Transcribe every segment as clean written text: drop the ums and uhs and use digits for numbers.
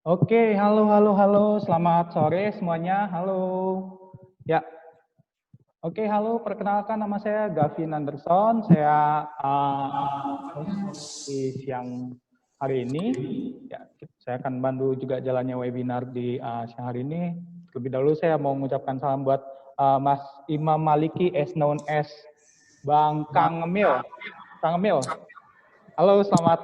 Oke, halo, selamat sore semuanya, halo. Ya, oke, halo, perkenalkan nama saya Gavin Anderson, saya host di siang hari ini. Ya, saya akan bantu juga jalannya webinar di siang hari ini. Terlebih dahulu saya mau mengucapkan salam buat Mas Imam Maliki, as known as Bang Kang Emil. Kang Emil, halo, selamat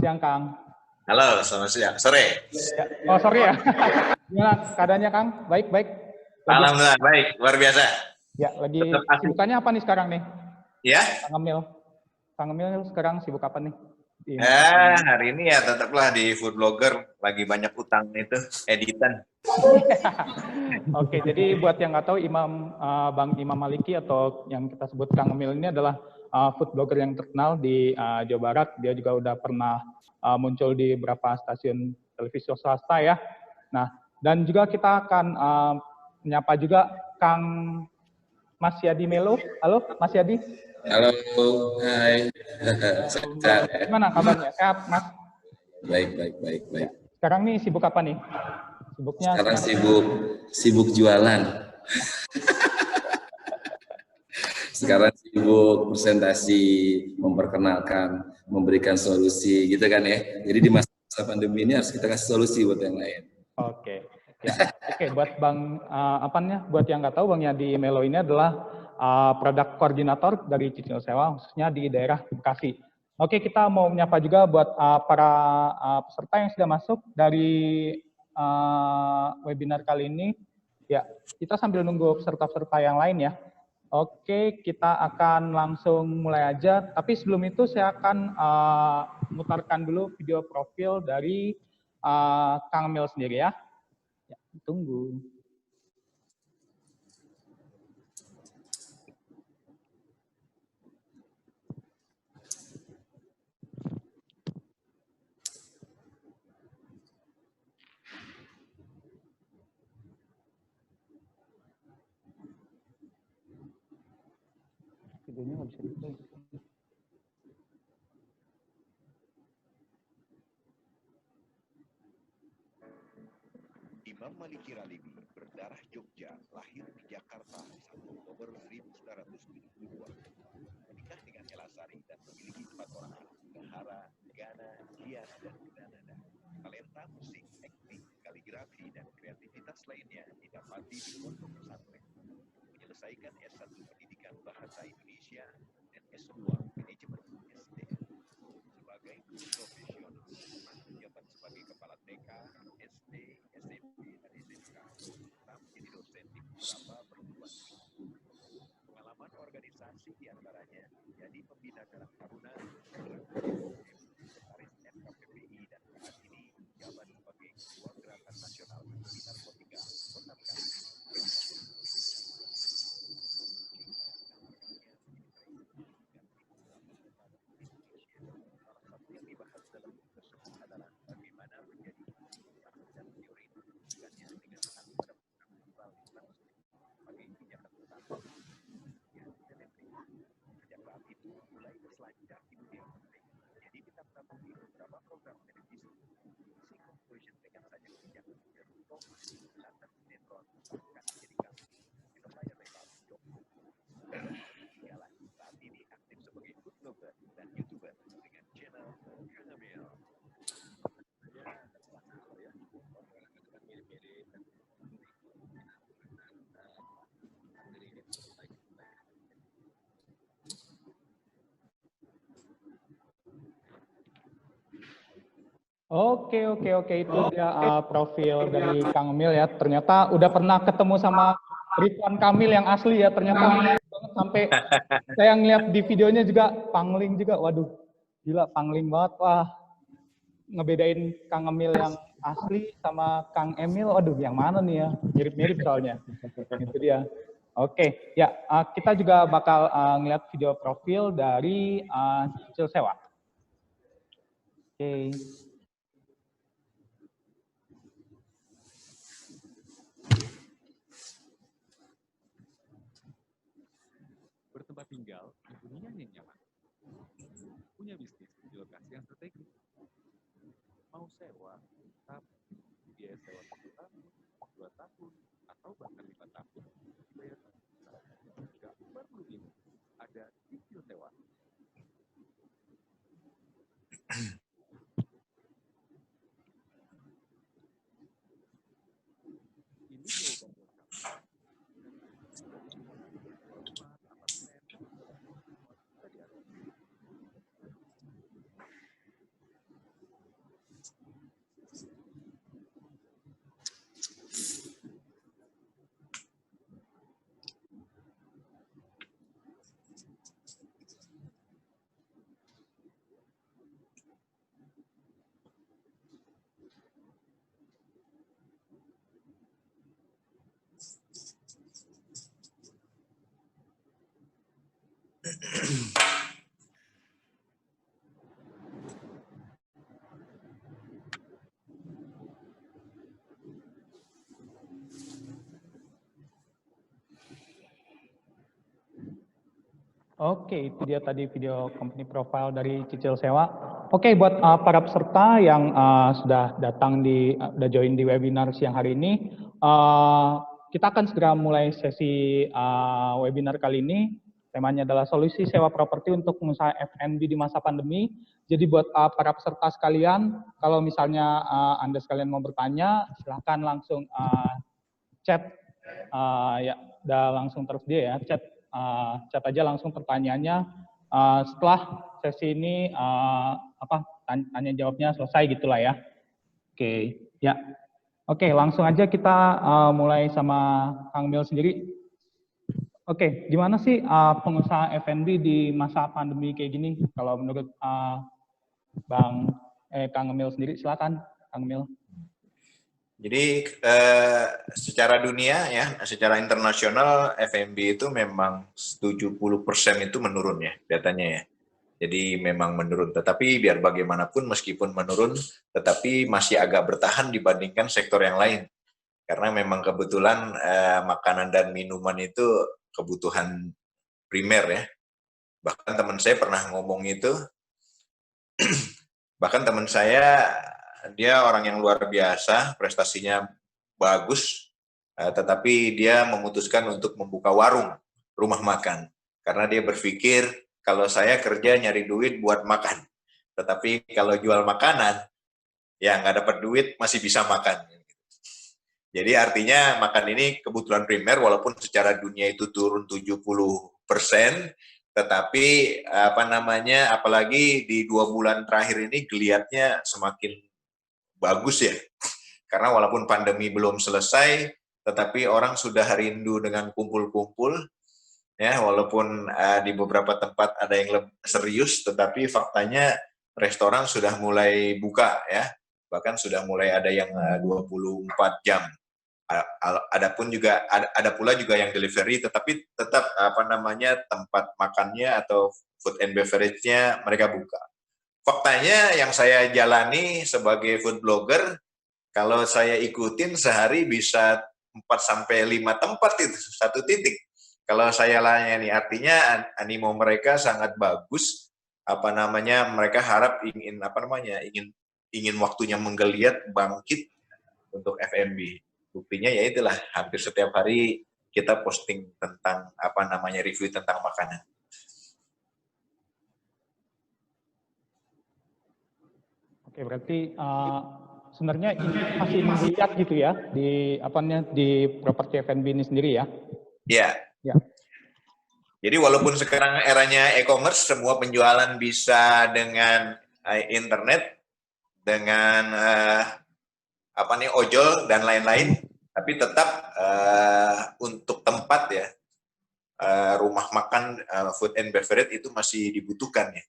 siang Kang. Halo, selamat siang. Sore. Ya. Oh, sorry ya. Gimana keadaannya, Kang? Baik. Alhamdulillah, baik. Luar biasa. Ya, lagi sibukannya apa nih sekarang nih? Ya? Kang Emil sekarang sibuk apa nih? Hari ini ya tetaplah di food blogger. Lagi banyak utang itu, editan. Oke, jadi buat yang nggak tahu, Bang Imam Maliki atau yang kita sebut Kang Emil ini adalah food blogger yang terkenal di Jawa Barat. Dia juga udah pernah muncul di beberapa stasiun televisi swasta ya. Nah, dan juga kita akan menyapa juga Kang Mas Yadi Melo. Halo, Mas Yadi. Halo, hai. Gimana kabarnya? Sehat, Mas? Baik. Sekarang nih sibuk apa nih? Sekarang sibuk jualan. Sekarang sibuk presentasi, memperkenalkan, memberikan solusi, gitu kan ya. Jadi di masa pandemi ini harus kita kasih solusi buat yang lain. Oke. Ya, oke. Buat buat yang nggak tahu, Bang Yadi Melo ini adalah produk koordinator dari Cicil Sewa, khususnya di daerah Bekasi. Oke, kita mau menyapa juga buat para peserta yang sudah masuk dari webinar kali ini. Ya, kita sambil nunggu peserta-peserta yang lain ya. Oke, kita akan langsung mulai aja. Tapi sebelum itu saya akan mutarkan dulu video profil dari Kang Emil sendiri ya. Ya, tunggu. Videonya nggak bisa di-play. Imam Maliki Ralibi berdarah Jogja, lahir di Jakarta 1 Oktober 1972. Menikah dengan Elasari dan memiliki 4 orang anak, Gahara, Gana, Gias, dan Gunanada. Talenta musik, akting, kaligrafi, dan kreativitas lainnya didapati di pondok pesantren. Menyelesaikan S1 Pendidikan Bahasa Indonesia dan S2 Manajemen SDM. Sebagai guru profesional, menjabat sebagai kepala TK, SD, SMP, dan SMK, serta menjadi dosen di beberapa perguruan tinggi. Pengalaman organisasi diantaranya menjadi pembina Karang Taruna, sekretaris FKPPI, dan saat ini menjabat sebagai Ketua Gerakan Nasional Anti Narkotika Kota Bekasi. Salah satu yang dibahas dalam buku tersebut adalah bagaimana menjadi dan teori pendidikannya dengan mengacu pada program nasional sebagai pijakan utama. Ya, sejak saat itu mulai berselancar di dunia politik. Jadi kita mengetahui beberapa program televisi. Si conclusion pegang saja kebijakan dari talk, dan sinetron bahkan menjadikan film layar lebar Joko. Ialah saat ini aktif sebagai food blogger dan YouTuber dengan channel Kang Emil. Oke, itu dia profil dari Kang Emil ya. Ternyata udah pernah ketemu sama Ridwan Kamil yang asli ya. Ternyata banget sampai saya ngeliat di videonya juga pangling juga. Waduh, gila pangling banget. Wah, ngebedain Kang Emil yang asli sama Kang Emil. Waduh, yang mana nih ya? Mirip-mirip soalnya. Itu dia. Oke, ya kita juga bakal ngeliat video profil dari Cicil Sewa. Oke. Bertempat tinggal di hunian yang nyaman, punya bisnis di lokasi yang strategis, mau sewa tapi biaya sewa 1 tahun, 2 tahun, atau bahkan 5 tahun, bayar 1 juta. Nggak perlu ini, ada cicil sewa. Ini jawaban lengkap. Rumah, apartemen, bisa diatur. Oke, itu dia tadi video company profile dari Cicil Sewa. Oke, buat para peserta yang sudah datang udah join di webinar siang hari ini, kita akan segera mulai sesi webinar kali ini. Temanya adalah solusi sewa properti untuk pengusaha F&B di masa pandemi. Jadi buat para peserta sekalian, kalau misalnya Anda sekalian mau bertanya, silakan langsung chat, ya, udah langsung tersedia ya, chat aja langsung pertanyaannya. Setelah sesi ini tanya jawabnya selesai gitulah ya. Oke, ya. Oke, langsung aja kita mulai sama Kang Mil sendiri. Oke, gimana sih pengusaha F&B di masa pandemi kayak gini? Kalau menurut Kang Emil sendiri, silakan Kang Emil. Jadi secara dunia ya, secara internasional F&B itu memang 70% itu menurun ya datanya ya. Jadi memang menurun, tetapi biar bagaimanapun meskipun menurun, tetapi masih agak bertahan dibandingkan sektor yang lain. Karena memang kebetulan makanan dan minuman itu kebutuhan primer ya. Bahkan teman saya pernah ngomong itu, bahkan teman saya dia orang yang luar biasa, prestasinya bagus, tetapi dia memutuskan untuk membuka warung, rumah makan. Karena dia berpikir, kalau saya kerja nyari duit buat makan, tetapi kalau jual makanan, ya nggak dapat duit, masih bisa makan. Jadi artinya makan ini kebutuhan primer, walaupun secara dunia itu turun 70%, tetapi apalagi di 2 bulan terakhir ini geliatnya semakin bagus ya. Karena walaupun pandemi belum selesai, tetapi orang sudah rindu dengan kumpul-kumpul, ya, walaupun di beberapa tempat ada yang lebih serius, tetapi faktanya restoran sudah mulai buka ya, bahkan sudah mulai ada yang 24 jam. Ada pula juga yang delivery, tetapi tetap tempat makannya atau food and beverage-nya mereka buka. Faktanya yang saya jalani sebagai food blogger, kalau saya ikutin sehari bisa 4-5 tempat itu satu titik. Kalau saya layani, artinya animo mereka sangat bagus. Mereka harap ingin waktunya menggeliat, bangkit untuk F&B. Buktinya ya itulah, hampir setiap hari kita posting tentang review tentang makanan. Oke, berarti sebenarnya ini masih menggeliat gitu ya di properti F&B ini sendiri ya? Ya. Ya. Jadi walaupun sekarang eranya e-commerce, semua penjualan bisa dengan internet, dengan ojol dan lain-lain, tapi tetap untuk tempat ya, rumah makan, food and beverage itu masih dibutuhkan ya.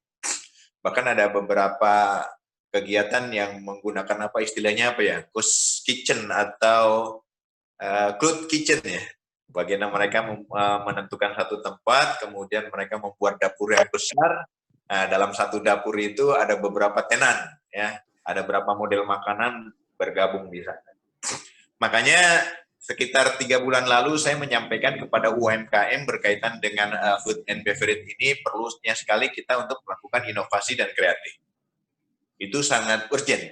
Bahkan ada beberapa kegiatan yang menggunakan istilahnya ghost kitchen atau cloud kitchen ya. Bagaimana mereka menentukan satu tempat, kemudian mereka membuat dapur yang besar. Nah, dalam satu dapur itu ada beberapa tenan, ya, ada beberapa model makanan bergabung di sana. Makanya sekitar 3 bulan lalu saya menyampaikan kepada UMKM berkaitan dengan food and beverage ini perlunya sekali kita untuk melakukan inovasi dan kreatif. Itu sangat urgent.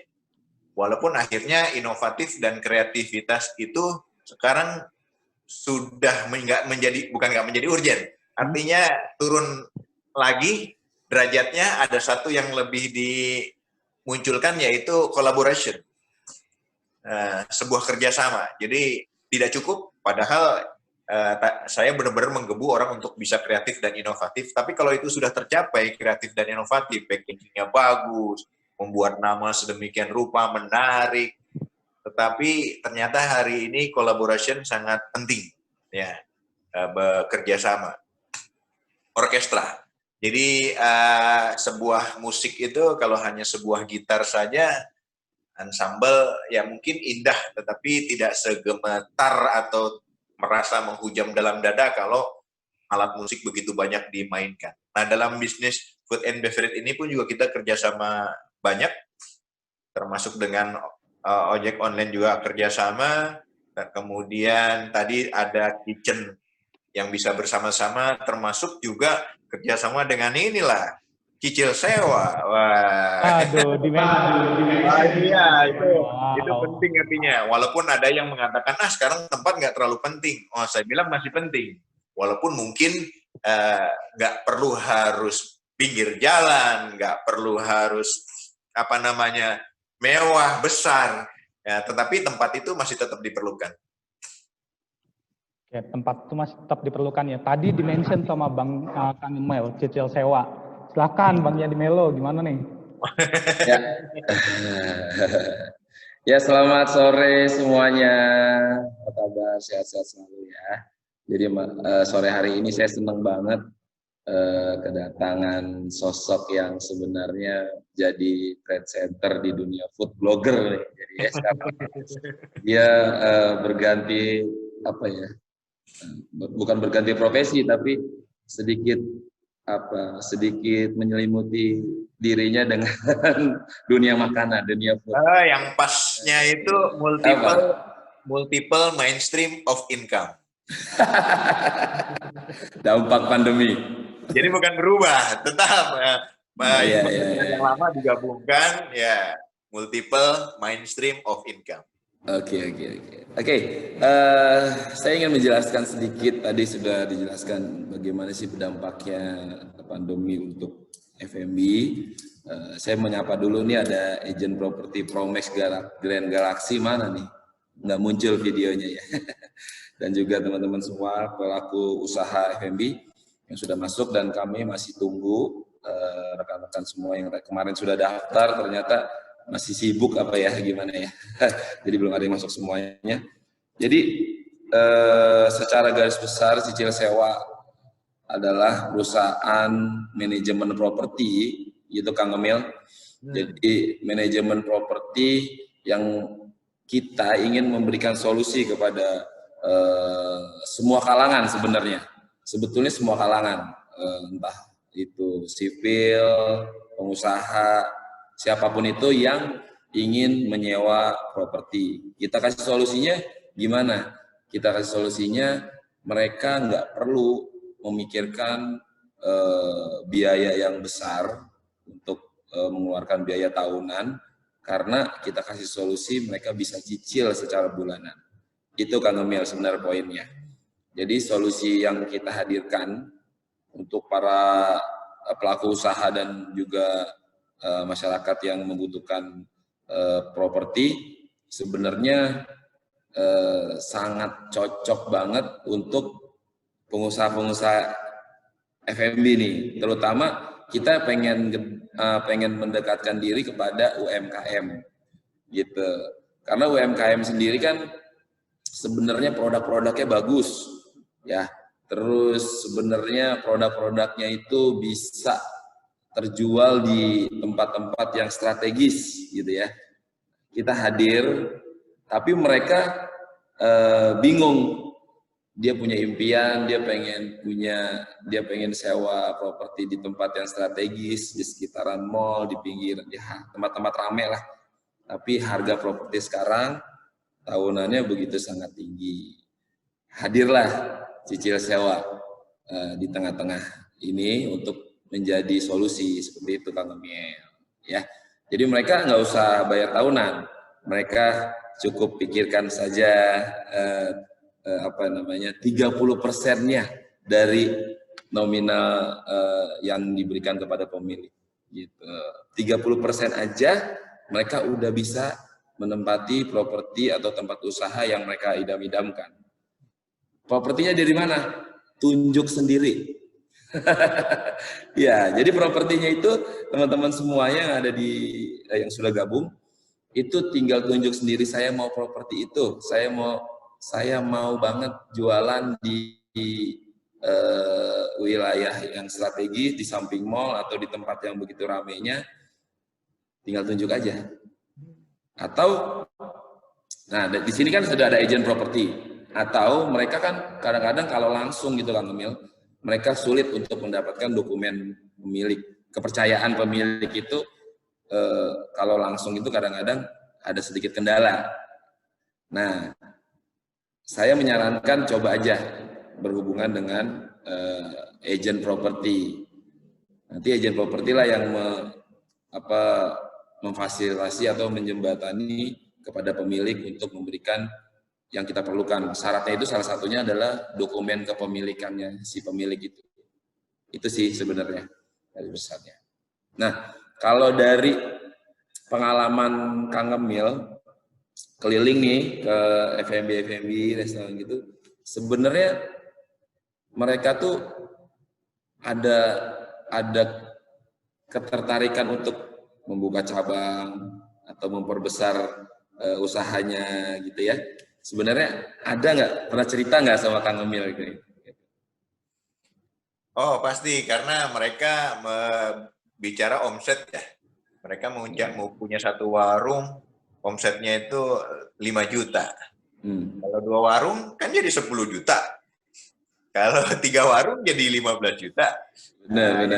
walaupun akhirnya inovatif dan kreativitas itu sekarang sudah bukan nggak menjadi urgent, artinya turun lagi derajatnya. Ada satu yang lebih dimunculkan, yaitu collaboration, sebuah kerjasama. Jadi tidak cukup, padahal saya benar-benar menggebu orang untuk bisa kreatif dan inovatif, tapi kalau itu sudah tercapai kreatif dan inovatif, packagingnya bagus, membuat nama sedemikian rupa, menarik, tetapi ternyata hari ini collaboration sangat penting, ya, bekerja sama, orkestra. Jadi sebuah musik itu kalau hanya sebuah gitar saja, ensemble ya mungkin indah, tetapi tidak segemetar atau merasa menghujam dalam dada kalau alat musik begitu banyak dimainkan. Nah, dalam bisnis food and beverage ini pun juga kita kerjasama banyak, termasuk dengan ojek online juga kerjasama. Dan kemudian tadi ada kitchen yang bisa bersama-sama, termasuk juga kerjasama dengan inilah cicil sewa. Wah. Aduh, Iya, itu penting artinya. Walaupun ada yang mengatakan, sekarang tempat nggak terlalu penting. Oh, saya bilang masih penting. Walaupun mungkin nggak perlu harus pinggir jalan, nggak perlu harus mewah, besar, ya, tetapi tempat itu masih tetap diperlukan. Oke, tempat itu masih tetap diperlukan ya. Tadi dimention sama Bang Kang Mel, cicil sewa. Silakan Bang Yadi Melo, gimana nih? Ya. Ya, selamat sore semuanya. Apa kabar? Sehat-sehat selalu ya. Jadi sore hari ini saya senang banget kedatangan sosok yang sebenarnya jadi trend center di dunia food blogger nih. Jadi ya, sekarang dia berganti bukan berganti profesi, tapi sedikit menyelimuti dirinya dengan dunia makanan, dunia food. Yang pasnya itu multiple mainstream of income. Dampak pandemi. Jadi bukan berubah, tetap yang lama digabungkan, ya, multiple mainstream of income. Oke. Saya ingin menjelaskan sedikit, tadi sudah dijelaskan bagaimana sih dampaknya pandemi untuk F&B. Saya menyapa dulu nih, ada agent properti Promax Grand Galaxy, mana nih? Nggak muncul videonya ya. Dan juga teman-teman semua pelaku usaha F&B yang sudah masuk, dan kami masih tunggu rekan-rekan semua yang kemarin sudah daftar, ternyata masih sibuk gimana ya. Jadi belum ada yang masuk semuanya. Jadi secara garis besar cicil sewa adalah perusahaan manajemen properti, itu Kang Emil. Jadi manajemen properti yang kita ingin memberikan solusi kepada semua kalangan sebenarnya. Sebetulnya semua kalangan, entah itu sipil, pengusaha, siapapun itu yang ingin menyewa properti. Kita kasih solusinya gimana? Kita kasih solusinya, mereka nggak perlu memikirkan biaya yang besar untuk mengeluarkan biaya tahunan, karena kita kasih solusi mereka bisa cicil secara bulanan. Itu Kang Emil sebenarnya poinnya. Jadi solusi yang kita hadirkan untuk para pelaku usaha dan juga masyarakat yang membutuhkan properti sebenarnya sangat cocok banget untuk pengusaha-pengusaha F&B nih. Terutama kita pengen mendekatkan diri kepada UMKM gitu. Karena UMKM sendiri kan sebenarnya produk-produknya bagus. Ya, terus sebenarnya produk-produknya itu bisa terjual di tempat-tempat yang strategis gitu ya. Kita hadir, tapi mereka bingung. Dia punya impian, dia pengen sewa properti di tempat yang strategis, di sekitaran mall, di pinggir, ya tempat-tempat ramai lah. Tapi harga properti sekarang tahunannya begitu sangat tinggi. Hadirlah cicil sewa di tengah-tengah ini untuk menjadi solusi seperti itu Kang Emil. Ya, jadi mereka nggak usah bayar tahunan, mereka cukup pikirkan saja 30%-nya dari nominal yang diberikan kepada pemilik. Gitu. 30% aja mereka udah bisa menempati properti atau tempat usaha yang mereka idam-idamkan. Propertinya dari mana? Tunjuk sendiri. Ya, jadi propertinya itu teman-teman semuanya yang ada di yang sudah gabung itu tinggal tunjuk sendiri, saya mau properti itu, saya mau banget jualan di wilayah yang strategis di samping mall atau di tempat yang begitu ramainya, tinggal tunjuk aja. Atau nah di sini kan sudah ada agent properti, atau mereka kan kadang-kadang kalau langsung gitu Kang Emil, mereka sulit untuk mendapatkan dokumen pemilik. Kepercayaan pemilik itu kalau langsung itu kadang-kadang ada sedikit kendala. Nah, saya menyarankan coba aja berhubungan dengan agent properti. Nanti agent properti lah yang memfasilitasi atau menjembatani kepada pemilik untuk memberikan yang kita perlukan. Syaratnya itu salah satunya adalah dokumen kepemilikannya si pemilik itu. Itu sih sebenarnya dari besarnya. Nah, kalau dari pengalaman Kang Emil keliling nih ke F&B, restoran gitu, sebenarnya mereka tuh ada ketertarikan untuk membuka cabang atau memperbesar usahanya gitu ya. Sebenarnya ada nggak, pernah cerita nggak sama Kang Emil gitu? Oh pasti, karena mereka bicara omset ya. Mereka mau punya satu warung, omsetnya itu 5 juta. Kalau 2 warung kan jadi 10 juta. Kalau 3 warung jadi 15 juta. Benar.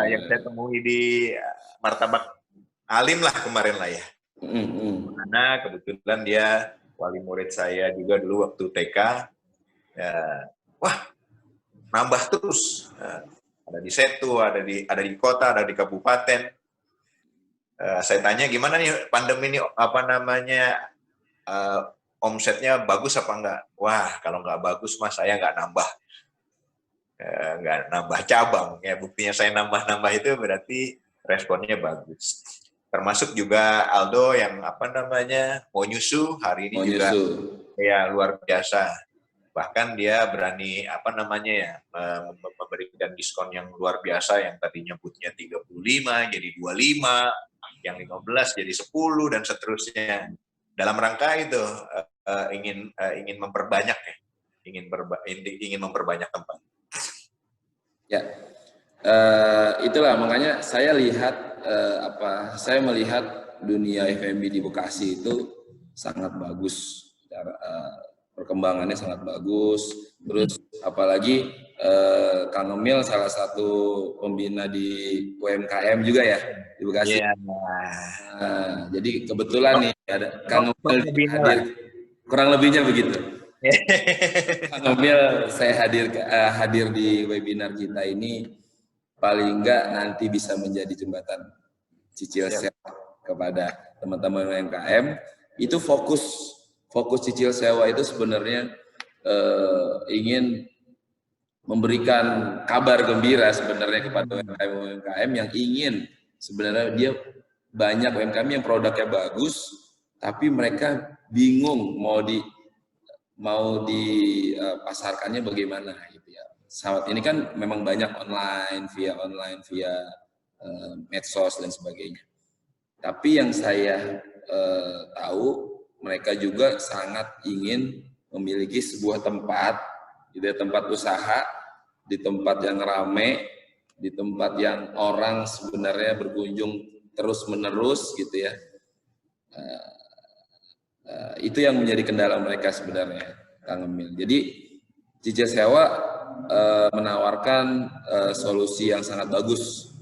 Yang saya temui di Martabak Alim lah kemarin lah ya. Karena kebetulan dia wali murid saya juga dulu waktu TK. Ya, wah, nambah terus. Ada di Setu, ada di kota, ada di kabupaten. Saya tanya gimana nih pandemi ini omsetnya bagus apa enggak? Wah, kalau enggak bagus mas saya enggak nambah cabang. Ya buktinya saya nambah itu berarti responnya bagus. Termasuk juga Aldo yang mau nyusu hari ini juga ya luar biasa. Bahkan dia berani memberikan diskon yang luar biasa, yang tadinya nyebutnya 35 jadi 25, yang 15 jadi 10 dan seterusnya. Dalam rangka itu ingin memperbanyak ya, ingin memperbanyak tempat. Ya, itulah makanya saya melihat dunia F&B di Bekasi itu sangat bagus, perkembangannya sangat bagus. Terus apalagi Kang Emil salah satu pembina di UMKM juga ya di Bekasi. Yeah. Nah, jadi kebetulan nih ada Kang Emil hadir, kurang lebihnya begitu. Kang Emil saya hadir di webinar kita ini paling enggak nanti bisa menjadi jembatan cicil sewa kepada teman-teman UMKM. Itu fokus cicil sewa itu sebenarnya ingin memberikan kabar gembira sebenarnya kepada UMKM yang ingin sebenarnya dia banyak UMKM yang produknya bagus tapi mereka bingung mau dipasarkannya bagaimana gitu ya. Saat ini kan memang banyak online via medsos dan sebagainya. Tapi yang saya tahu mereka juga sangat ingin memiliki sebuah tempat, gitu ya, tempat usaha, di tempat yang ramai, di tempat yang orang sebenarnya berkunjung terus-menerus, gitu ya. Itu yang menjadi kendala mereka sebenarnya, Kang Emil. Jadi cicil sewa menawarkan solusi yang sangat bagus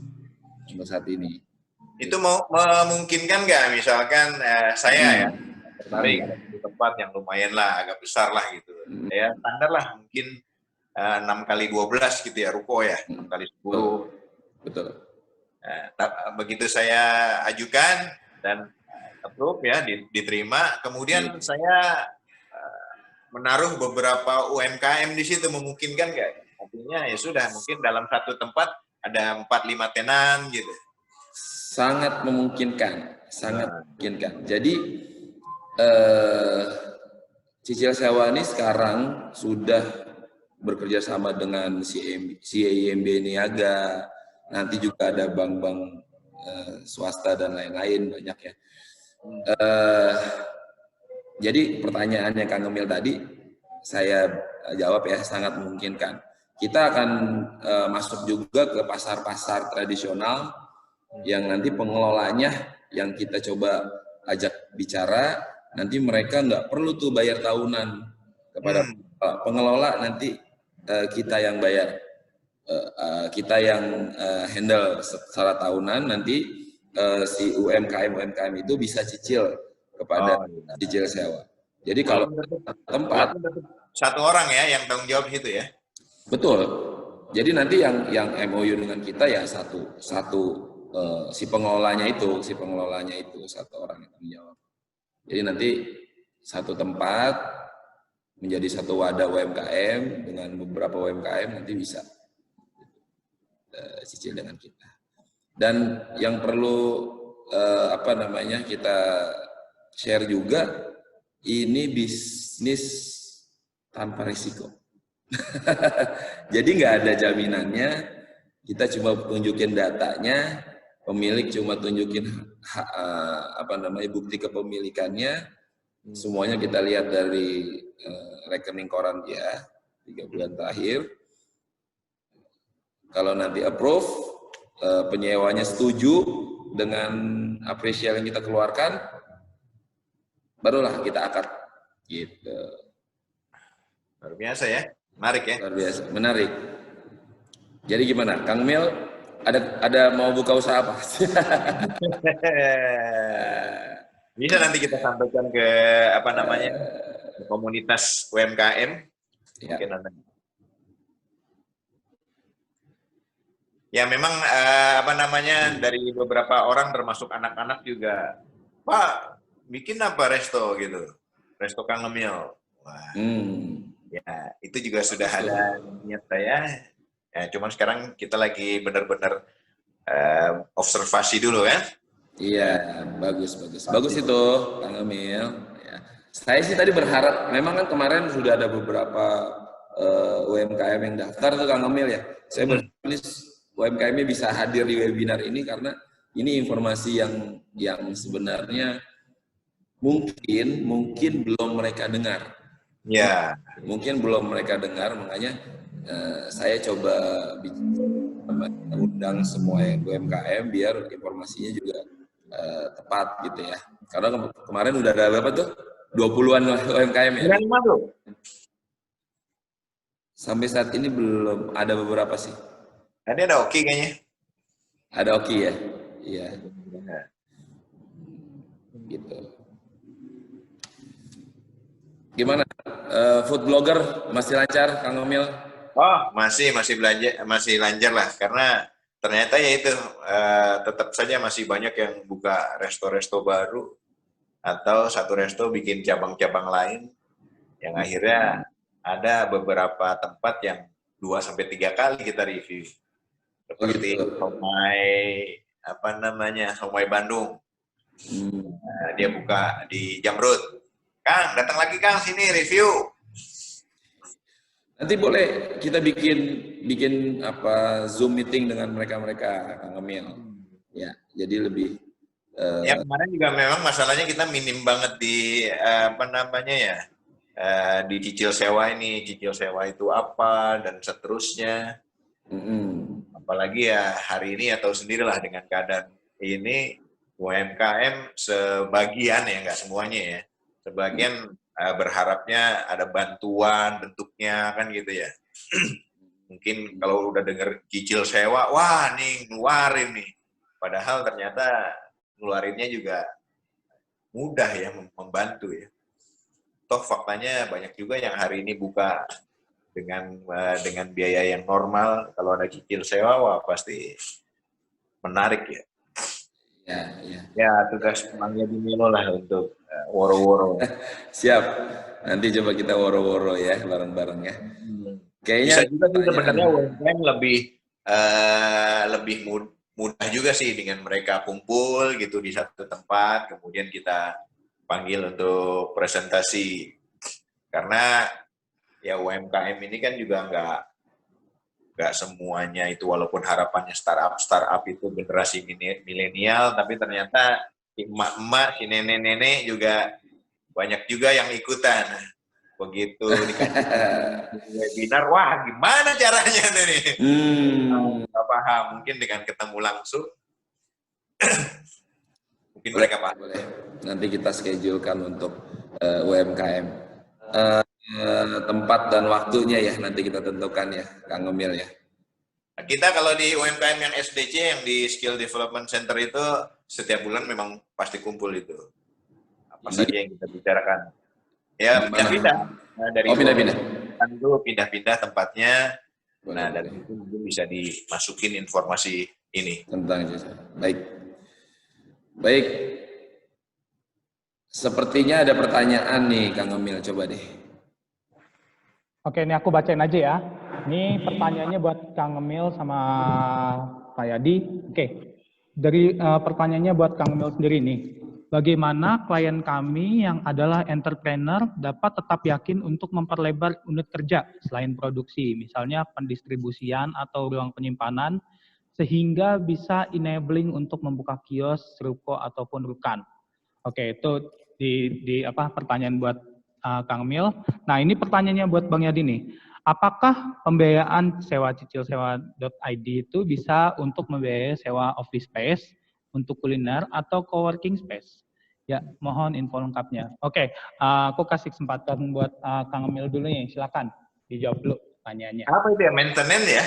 untuk saat ini. Itu memungkinkan nggak misalkan saya ya tertarik di tempat yang lumayan lah, agak besar lah gitu. Ya standar lah mungkin 6x12 gitu ya ruko ya, 6x10. Betul. Begitu saya ajukan dan approve ya, diterima. Kemudian saya menaruh beberapa UMKM di situ, memungkinkan nggak? Artinya ya sudah, mungkin dalam satu tempat ada 4-5 tenan gitu. Sangat memungkinkan, sangat memungkinkan. Jadi Cicil Sewa ini sekarang sudah bekerja sama dengan CIMB Niaga, nanti juga ada bank-bank swasta dan lain-lain banyak ya. Jadi pertanyaannya Kang Emil tadi, saya jawab ya, sangat memungkinkan. Kita akan masuk juga ke pasar-pasar tradisional yang nanti pengelolanya yang kita coba ajak bicara, nanti mereka nggak perlu tuh bayar tahunan kepada pengelola, nanti kita yang bayar, kita yang handle secara tahunan, nanti si UMKM itu bisa cicil kepada cicil sewa. Jadi kalau tempat satu orang ya yang tanggung jawab situ ya. Betul. Jadi nanti yang MOU dengan kita ya satu si pengelolanya itu satu orang yang tanggung jawab. Jadi nanti satu tempat menjadi satu wadah UMKM dengan beberapa UMKM nanti bisa cicil dengan kita. Dan yang perlu kita share juga, ini bisnis tanpa risiko. Jadi nggak ada jaminannya, kita cuma tunjukin datanya, pemilik cuma tunjukin bukti kepemilikannya, semuanya kita lihat dari rekening koran dia 3 bulan terakhir. Kalau nanti approve, penyewanya setuju dengan apresial yang kita keluarkan, barulah kita akad gitu. Luar biasa ya, menarik ya. Luar biasa, menarik. Jadi gimana, Kang Mil, ada mau buka usaha apa? Bisa nanti kita sampaikan ke komunitas UMKM. Ya. Mungkin nanti. Ya memang dari beberapa orang termasuk anak-anak juga, Pak, bikin apa resto gitu, resto Kang Emil. Wah, ya itu juga sudah ada niat saya. Ya, cuman sekarang kita lagi benar-benar observasi dulu kan. Iya, bagus itu Kang Emil. Ya. Saya sih tadi berharap, memang kan kemarin sudah ada beberapa UMKM yang daftar tuh Kang Emil ya. Saya berharap UMKM-nya bisa hadir di webinar ini karena ini informasi yang sebenarnya mungkin belum mereka dengar. Ya. Mungkin belum mereka dengar, makanya saya coba undang semua UMKM biar informasinya juga tepat gitu ya. Karena kemarin udah ada berapa tuh? 20-an UMKM ya? Sampai saat ini belum, ada beberapa sih. Tadi ada Oki kayaknya. Ada Oki ya? Iya. Gitu. Gimana? Food blogger masih lancar, Kang Emil? Oh, masih lancar lah, karena ternyata ya itu tetap saja masih banyak yang buka resto-resto baru atau satu resto bikin cabang-cabang lain yang akhirnya ada beberapa tempat yang 2-3 kali kita review. Seperti Somai Bandung. Dia buka di Jamrud. Kang, datang lagi Kang sini review. Nanti boleh kita bikin Zoom meeting dengan mereka Kang Emil. Ya, jadi lebih ya kemarin juga memang masalahnya kita minim banget di di cicil sewa ini. Cicil sewa itu apa dan seterusnya. Apalagi ya hari ini atau sendirilah dengan keadaan ini UMKM sebagian ya, nggak semuanya ya. Sebagian berharapnya ada bantuan bentuknya kan gitu ya. Mungkin kalau udah denger cicil sewa, wah nih ngeluarin nih. Padahal ternyata ngeluarinnya juga mudah ya, membantu ya. Toh faktanya banyak juga yang hari ini buka dengan biaya yang normal. Kalau ada cicil sewa, wah pasti menarik ya. Ya, tugas Bang Yadi Milo lah untuk woro-woro. Siap. Nanti coba kita woro-woro ya, bareng-bareng ya. Kayaknya Bisa juga sih sebenarnya pertanyaan- UMKM lebih mudah juga sih dengan mereka kumpul gitu di satu tempat, kemudian kita panggil untuk presentasi. Karena ya UMKM ini kan juga nggak semuanya itu, walaupun harapannya startup itu generasi milenial, tapi ternyata si emak-emak, si nenek-nenek juga banyak juga yang ikutan. Begitu dikasih webinar, wah gimana caranya nih? Nggak paham, mungkin dengan ketemu langsung, mungkin mereka paham. Boleh. Nanti kita schedulekan untuk UMKM. Tempat dan waktunya ya nanti kita tentukan ya, Kang Emil ya. Kita kalau di UMKM yang SDC, yang di Skill Development Center itu, setiap bulan memang pasti kumpul itu. Apa saja yang kita bicarakan. Ya, pindah-pindah. Nah, dari pindah-pindah. Itu pindah-pindah tempatnya. Boleh, Nah, dari itu mungkin bisa dimasukin informasi ini. Tentang jasa. Baik. Sepertinya ada pertanyaan nih, Kang Emil. Coba deh. Oke, ini aku bacain aja ya. Ini pertanyaannya buat Kang Emil sama Pak Yadi. Oke, dari pertanyaannya buat Kang Emil sendiri nih. Bagaimana klien kami yang adalah entrepreneur dapat tetap yakin untuk memperlebar unit kerja selain produksi, misalnya pendistribusian atau ruang penyimpanan, sehingga bisa enabling untuk membuka kios, ruko, ataupun rukan. Oke, itu di pertanyaan buat Kang Emil. Nah, ini pertanyaannya buat Bang Yadi nih. Apakah pembiayaan sewa cicil sewa.id itu bisa untuk membiayai sewa office space untuk kuliner atau coworking space? Ya, mohon info lengkapnya. Oke, aku kasih kesempatan buat Kang Emil dulu nih. Silakan dijawab dulu pertanyaannya. Apa itu ya? Maintenance ya?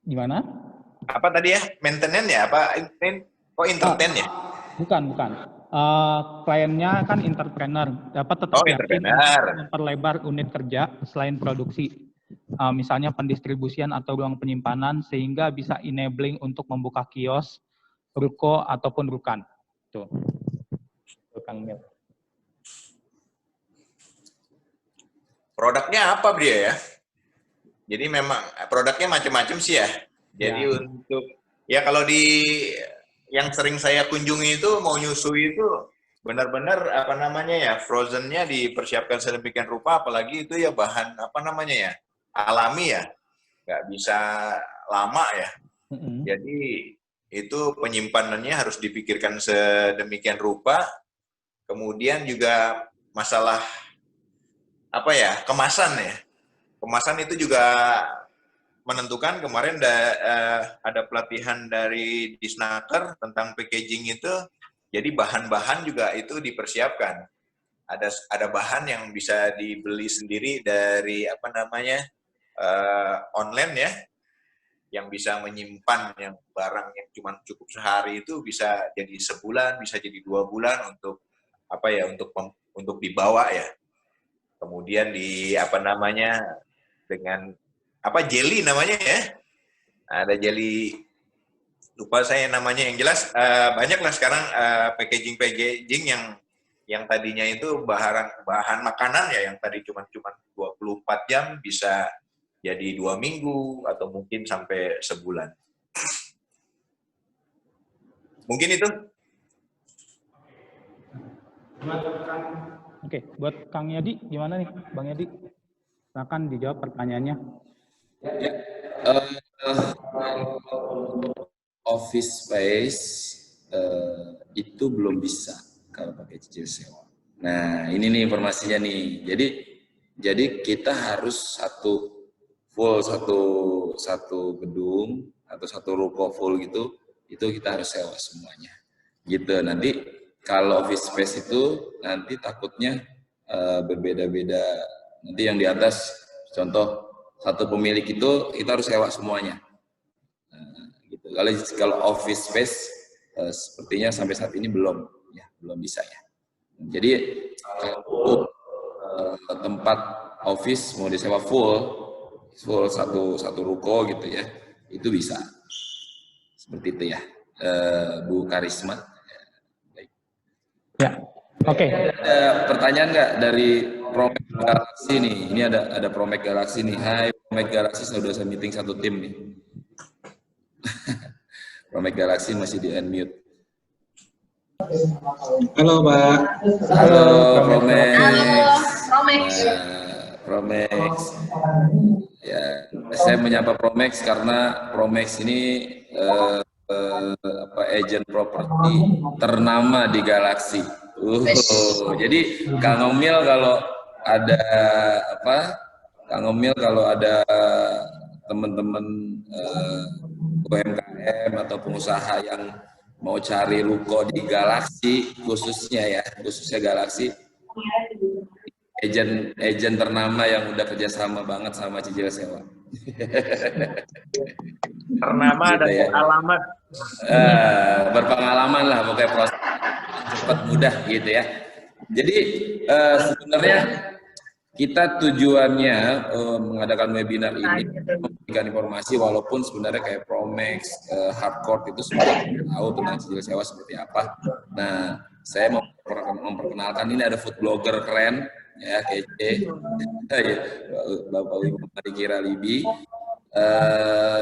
Gimana? Apa tadi ya? Maintenance ya? Apa? Entertain ya? Bukan. Kliennya kan entrepreneur, dapat tetap yakin untuk memperlebar unit kerja selain produksi, misalnya pendistribusian atau ruang penyimpanan, sehingga bisa enabling untuk membuka kios, ruko, ataupun rukan. Tuh, Kang Mil. Produknya apa, Bria ya? Jadi memang produknya macam-macam sih ya. Jadi ya. Untuk ya kalau di yang sering saya kunjungi itu mau nyusui itu benar-benar frozennya dipersiapkan sedemikian rupa, apalagi itu ya bahan alami ya, nggak bisa lama ya. Jadi itu penyimpanannya harus dipikirkan sedemikian rupa. Kemudian juga masalah kemasan ya. Kemasan itu juga menentukan. Kemarin ada pelatihan dari Disnaker tentang packaging itu, jadi bahan-bahan juga itu dipersiapkan. Ada bahan yang bisa dibeli sendiri dari online ya, yang bisa menyimpan yang barang yang cuma cukup sehari itu bisa jadi sebulan, bisa jadi 2 bulan untuk untuk dibawa ya. Kemudian dengan jelly namanya ya, ada jelly, lupa saya namanya, yang jelas banyaklah sekarang packaging yang tadinya itu bahan makanan ya, yang tadi cuma 24 jam bisa jadi 2 minggu atau mungkin sampai sebulan. Mungkin itu. Oke, buat Kang Yadi gimana nih, Bang Yadi? Silakan dijawab pertanyaannya. Ya, office space itu belum bisa kalau pakai cicil sewa. Nah, ini nih informasinya nih. Jadi kita harus satu gedung atau satu ruko full gitu, itu kita harus sewa semuanya. Gitu. Nanti kalau office space itu nanti takutnya berbeda-beda. Nanti yang di atas, contoh satu pemilik itu kita harus sewa semuanya. Gitu. Kalau office space sepertinya sampai saat ini belum bisa ya. Jadi kalau tempat office mau disewa full satu ruko gitu ya, itu bisa. Seperti itu ya. Bu Karisma. Baik. Ya, oke. Ada pertanyaan nggak dari Promek Galaxy nih? Ini ada Promek Galaxy nih. Hai Promek Galaxy, sudah saya meeting satu tim nih. Promek Galaxy masih di unmute. Halo Pak. Halo Promek. Promex. Promex. Ya, saya menyapa Promex karena Promex ini agent properti ternama di Galaxy. Jadi Kang Omil kalau ada Kang Omil kalau ada teman-teman UMKM atau pengusaha yang mau cari ruko di Galaxy khususnya Galaxy, agent ternama yang udah kerjasama banget sama Cicil Sewa. Ternama Gitu dan ya. alamat. Berpengalaman lah pokoknya, proses cepat mudah gitu ya. Jadi sebenarnya kita tujuannya mengadakan webinar ini memberikan informasi, walaupun sebenarnya kayak Promex, Hardcore itu sudah tahu tentang Cicil Sewa seperti apa. Nah, saya mau memperkenalkan, ini ada food blogger keren ya, kece, Bapak Ibu Marikira Libi,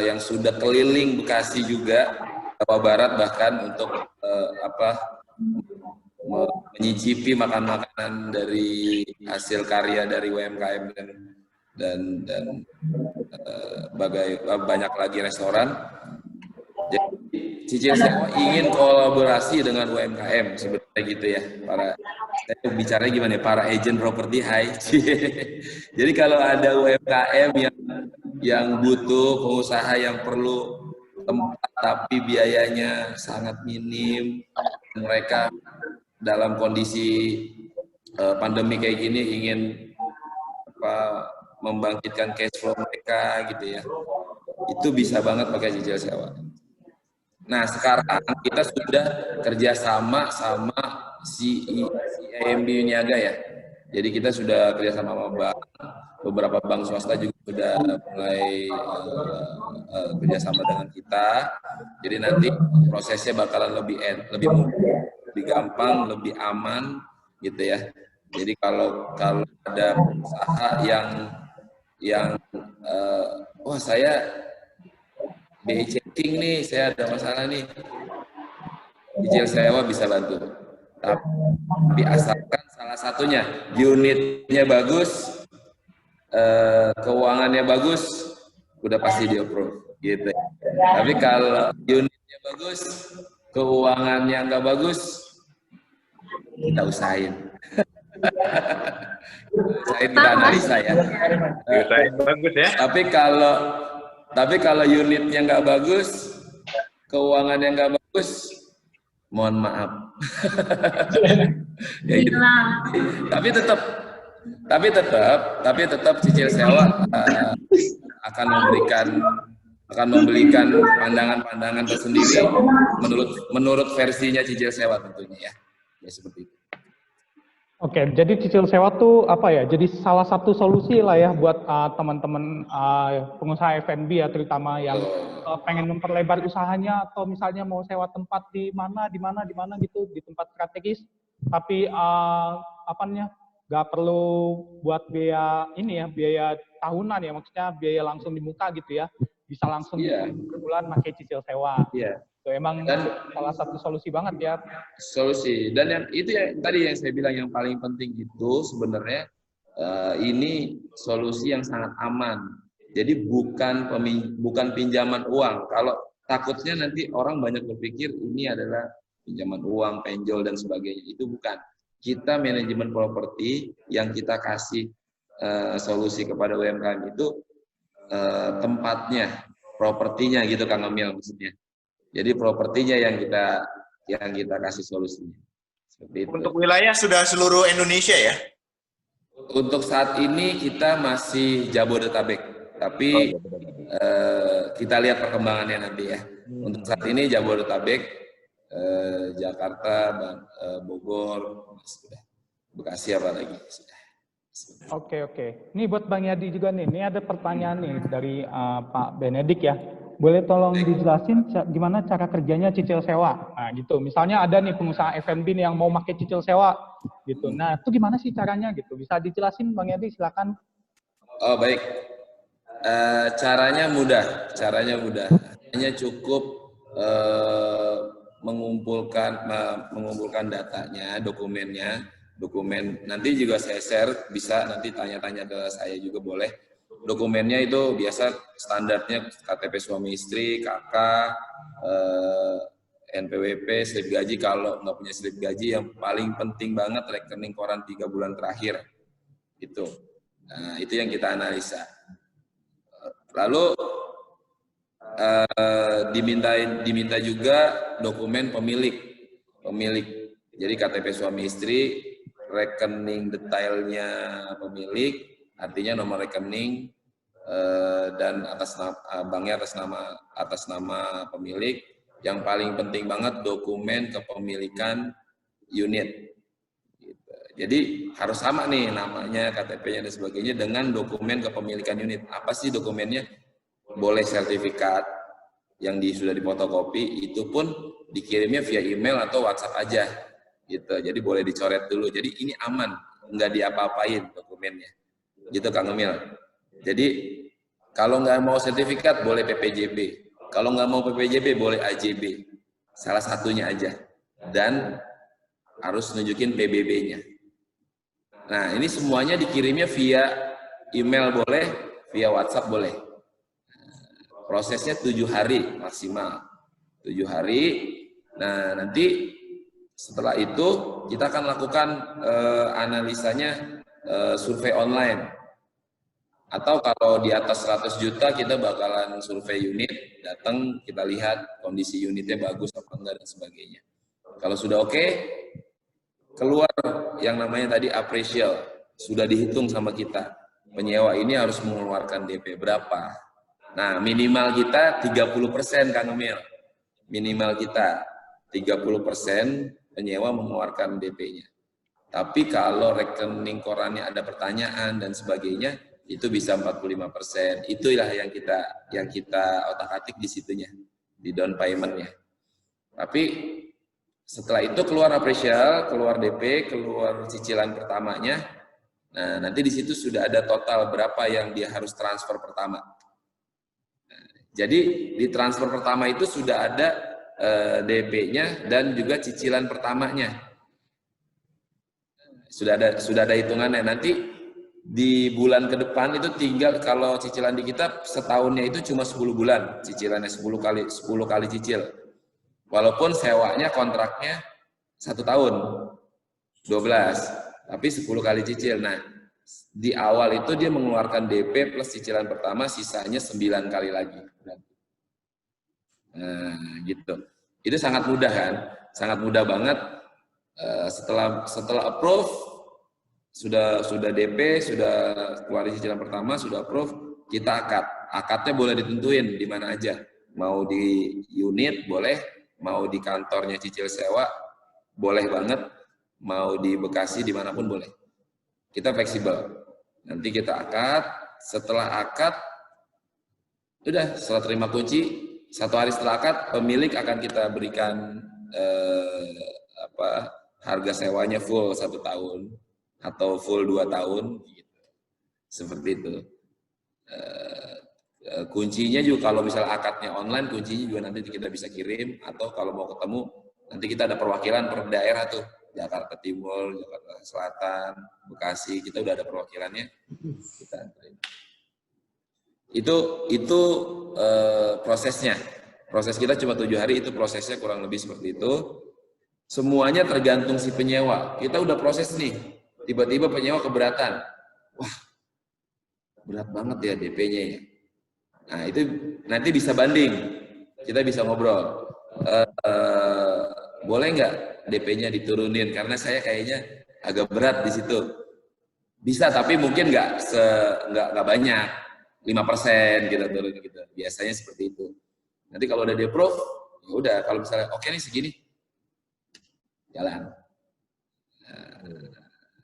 yang sudah keliling Bekasi juga, Jawa Barat bahkan untuk menyicipi makanan-makanan dari hasil karya dari UMKM dan banyak lagi restoran. Jadi Cicil Sewa ingin kolaborasi dengan UMKM sebenarnya gitu ya. Saya bicara gimana ya, para agent properti, hai. Jadi kalau ada UMKM yang butuh, pengusaha yang perlu tempat tapi biayanya sangat minim, mereka dalam kondisi pandemi kayak gini ingin membangkitkan cash flow mereka gitu ya, itu bisa banget pakai Cicil Sewa. Nah, sekarang kita sudah kerjasama sama si IMB Niaga ya. Jadi kita sudah kerjasama sama bank, beberapa bank swasta juga sudah mulai kerjasama dengan kita. Jadi nanti prosesnya bakalan lebih mudah, lebih gampang, lebih aman gitu ya. Jadi kalau ada usaha yang wah saya BI checking nih, saya ada masalah nih, Cicil Sewa bisa bantu. Tapi asalkan salah satunya unitnya bagus, keuangannya bagus, udah pasti di approve gitu. Tapi kalau unitnya bagus, keuangannya nggak bagus, kita usahain. Kita analisa ya. Bagus ya. Tapi kalau unitnya nggak bagus, keuangannya nggak bagus, mohon maaf. Ya gitu. Tapi tetap Cicil Sewa akan memberikan pandangan-pandangan tersendiri menurut versinya Cicil Sewa tentunya ya. Ya seperti itu. Oke, jadi Cicil Sewa tuh apa ya? Jadi salah satu solusi lah ya buat teman-teman pengusaha F&B ya, terutama yang pengen memperlebar usahanya atau misalnya mau sewa tempat di mana gitu, di tempat strategis. Tapi nggak perlu buat biaya ini ya, biaya tahunan ya, maksudnya biaya langsung di muka gitu ya. Bisa langsung per bulan pakai Cicil Sewa. Iya. Itu emang salah satu solusi banget ya. Solusi. Dan yang itu ya tadi yang saya bilang yang paling penting itu sebenarnya ini solusi yang sangat aman. Jadi bukan pinjaman uang. Kalau takutnya nanti orang banyak berpikir ini adalah pinjaman uang, penjol dan sebagainya. Itu bukan. Kita manajemen properti yang kita kasih solusi kepada UMKM itu tempatnya, propertinya gitu Kang Emil maksudnya. Jadi propertinya yang kita kasih solusinya. Seperti itu. Untuk wilayah sudah seluruh Indonesia ya? Untuk saat ini kita masih Jabodetabek, tapi kita lihat perkembangannya nanti ya. Untuk saat ini Jabodetabek, Jakarta, Bogor, Bekasi apa lagi? Oke. Ini buat Bang Yadi juga nih. Ini ada pertanyaan nih dari Pak Benedik ya. boleh tolong dijelasin gimana cara kerjanya cicil sewa? Nah, gitu. Misalnya ada nih pengusaha F&B nih yang mau pakai cicil sewa, gitu. Nah, itu gimana sih caranya, gitu? Bisa dijelasin, Bang Edi, silakan. Oh, baik. Caranya mudah. Hanya cukup mengumpulkan datanya, dokumen. Nanti juga saya share, bisa nanti tanya-tanya ke saya juga boleh. Dokumennya itu biasa standarnya KTP suami istri, KK, NPWP, slip gaji. Kalau nggak punya slip gaji, yang paling penting banget rekening koran 3 bulan terakhir. Itu. Nah, itu yang kita analisa. Lalu diminta juga dokumen pemilik. Jadi KTP suami istri, rekening detailnya pemilik, artinya nomor rekening dan banknya atas nama pemilik. Yang paling penting banget dokumen kepemilikan unit. Jadi harus sama nih namanya, KTP-nya dan sebagainya dengan dokumen kepemilikan unit. Apa sih dokumennya? Boleh sertifikat yang sudah difotokopi, itu pun dikirimnya via email atau WhatsApp aja. Gitu. Jadi boleh dicoret dulu. Jadi ini aman, nggak diapa-apain dokumennya. Gitu Kang Emil. Jadi kalau nggak mau sertifikat boleh PPJB. Kalau nggak mau PPJB boleh AJB. Salah satunya aja. Dan harus nunjukin PBB-nya. Nah, ini semuanya dikirimnya via email boleh, via WhatsApp boleh. Prosesnya 7 hari maksimal. 7 hari. Nah, nanti setelah itu kita akan lakukan analisanya survei online. Atau kalau di atas 100 juta kita bakalan survei unit, datang kita lihat kondisi unitnya bagus apa enggak dan sebagainya. Kalau sudah oke, keluar yang namanya tadi appraisal, sudah dihitung sama kita. Penyewa ini harus mengeluarkan DP berapa. Nah, minimal kita 30% Kang Emil. Minimal kita 30% penyewa mengeluarkan DP-nya. Tapi kalau rekening korannya ada pertanyaan dan sebagainya, itu bisa 45%. Itulah yang kita otak-atik di situnya, di down payment-nya. Tapi setelah itu keluar appraisal, keluar DP, keluar cicilan pertamanya. Nah, nanti di situ sudah ada total berapa yang dia harus transfer pertama. Nah, jadi di transfer pertama itu sudah ada DP-nya dan juga cicilan pertamanya. Sudah ada hitungannya. Nanti di bulan ke depan itu tinggal, kalau cicilan di kita setahunnya itu cuma 10 bulan cicilannya, 10 kali cicil. Walaupun sewanya kontraknya 1 tahun 12, tapi 10 kali cicil. Nah, di awal itu dia mengeluarkan DP plus cicilan pertama, sisanya 9 kali lagi. Nah, gitu. Itu sangat mudah kan? Sangat mudah banget. Setelah approve, sudah DP, sudah keluar cicilan pertama, sudah approve, kita akad. Akadnya boleh ditentuin di mana aja. Mau di unit boleh, mau di kantornya cicil sewa boleh banget, mau di Bekasi dimanapun boleh. Kita fleksibel. Nanti kita akad. Setelah akad, udah setelah terima kunci, 1 hari setelah akad, pemilik akan kita berikan harga sewanya full 1 tahun atau full 2 tahun, gitu. Seperti itu. Kuncinya juga kalau misalnya akadnya online, kuncinya juga nanti kita bisa kirim, atau kalau mau ketemu, nanti kita ada perwakilan per daerah tuh, Jakarta Timur, Jakarta Selatan, Bekasi, kita udah ada perwakilannya, kita anterin. Itu prosesnya. Proses kita cuma 7 hari, itu prosesnya kurang lebih seperti itu. Semuanya tergantung si penyewa. Kita udah proses nih, tiba-tiba penyewa keberatan. Wah, berat banget ya DP-nya ya. Nah, itu nanti bisa banding. Kita bisa ngobrol. Boleh nggak DP-nya diturunin? Karena saya kayaknya agak berat di situ. Bisa, tapi mungkin nggak banyak. 5% kita turun gitu. Biasanya seperti itu. Nanti kalau udah di-approve, ya udah. Kalau misalnya oke nih segini, jalan.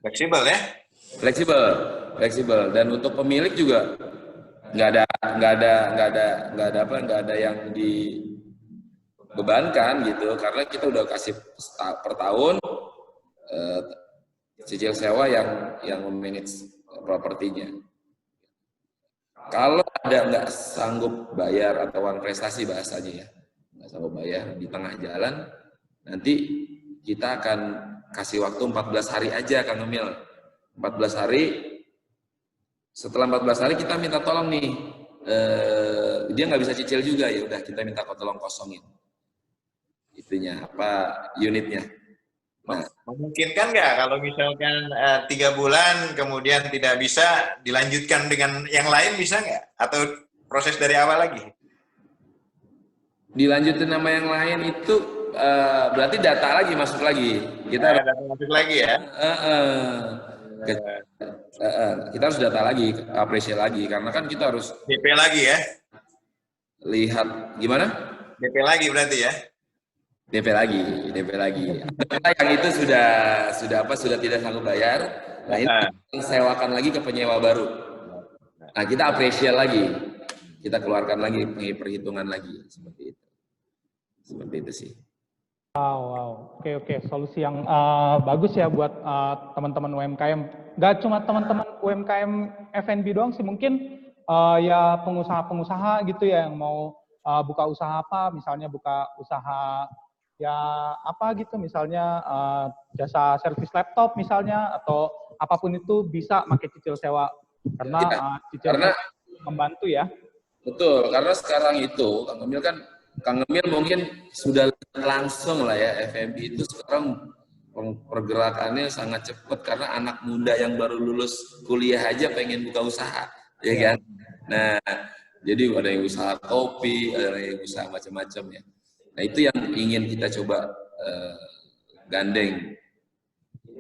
Fleksibel ya? Fleksibel. Dan untuk pemilik juga nggak ada nggak ada yang dibebankan gitu, karena kita udah kasih per tahun cicil sewa yang memanage propertinya. Kalau ada nggak sanggup bayar atau uang prestasi bahasanya ya, nggak sanggup bayar di tengah jalan, nanti kita akan kasih waktu 14 hari aja Kang Emil. 14 hari, setelah 14 hari kita minta tolong nih, dia nggak bisa cicil juga, ya udah kita minta tolong kosongin itunya, unitnya. Nah, memungkinkan nggak kalau misalkan 3 bulan kemudian tidak bisa dilanjutkan dengan yang lain, bisa nggak? Atau proses dari awal lagi? Dilanjutin nama yang lain itu berarti data lagi masuk lagi. Kita data masuk lagi ya? Kita harus data lagi, apresiasi lagi, karena kan kita harus DP lagi ya? Lihat gimana? DP lagi berarti ya? DP lagi. Yang itu sudah tidak sanggup bayar. Nah, ini sewakan lagi ke penyewa baru. Nah, kita apresiasi lagi, kita keluarkan lagi perhitungan lagi, seperti itu sih. Wow. Oke. Solusi yang bagus ya buat teman-teman UMKM. Gak cuma teman-teman UMKM F&B doang sih, mungkin ya pengusaha-pengusaha gitu ya yang mau buka usaha apa, misalnya buka usaha ya apa gitu, misalnya jasa servis laptop misalnya, atau apapun itu bisa pakai cicil sewa, karena cicil sewa membantu ya. Betul, karena sekarang itu Kang Emil mungkin sudah langsung lah ya, F&B itu sekarang pergerakannya sangat cepat, karena anak muda yang baru lulus kuliah aja pengen buka usaha, ya kan? Nah, jadi ada yang usaha kopi, ada yang usaha macam-macam ya. Nah, itu yang ingin kita coba gandeng.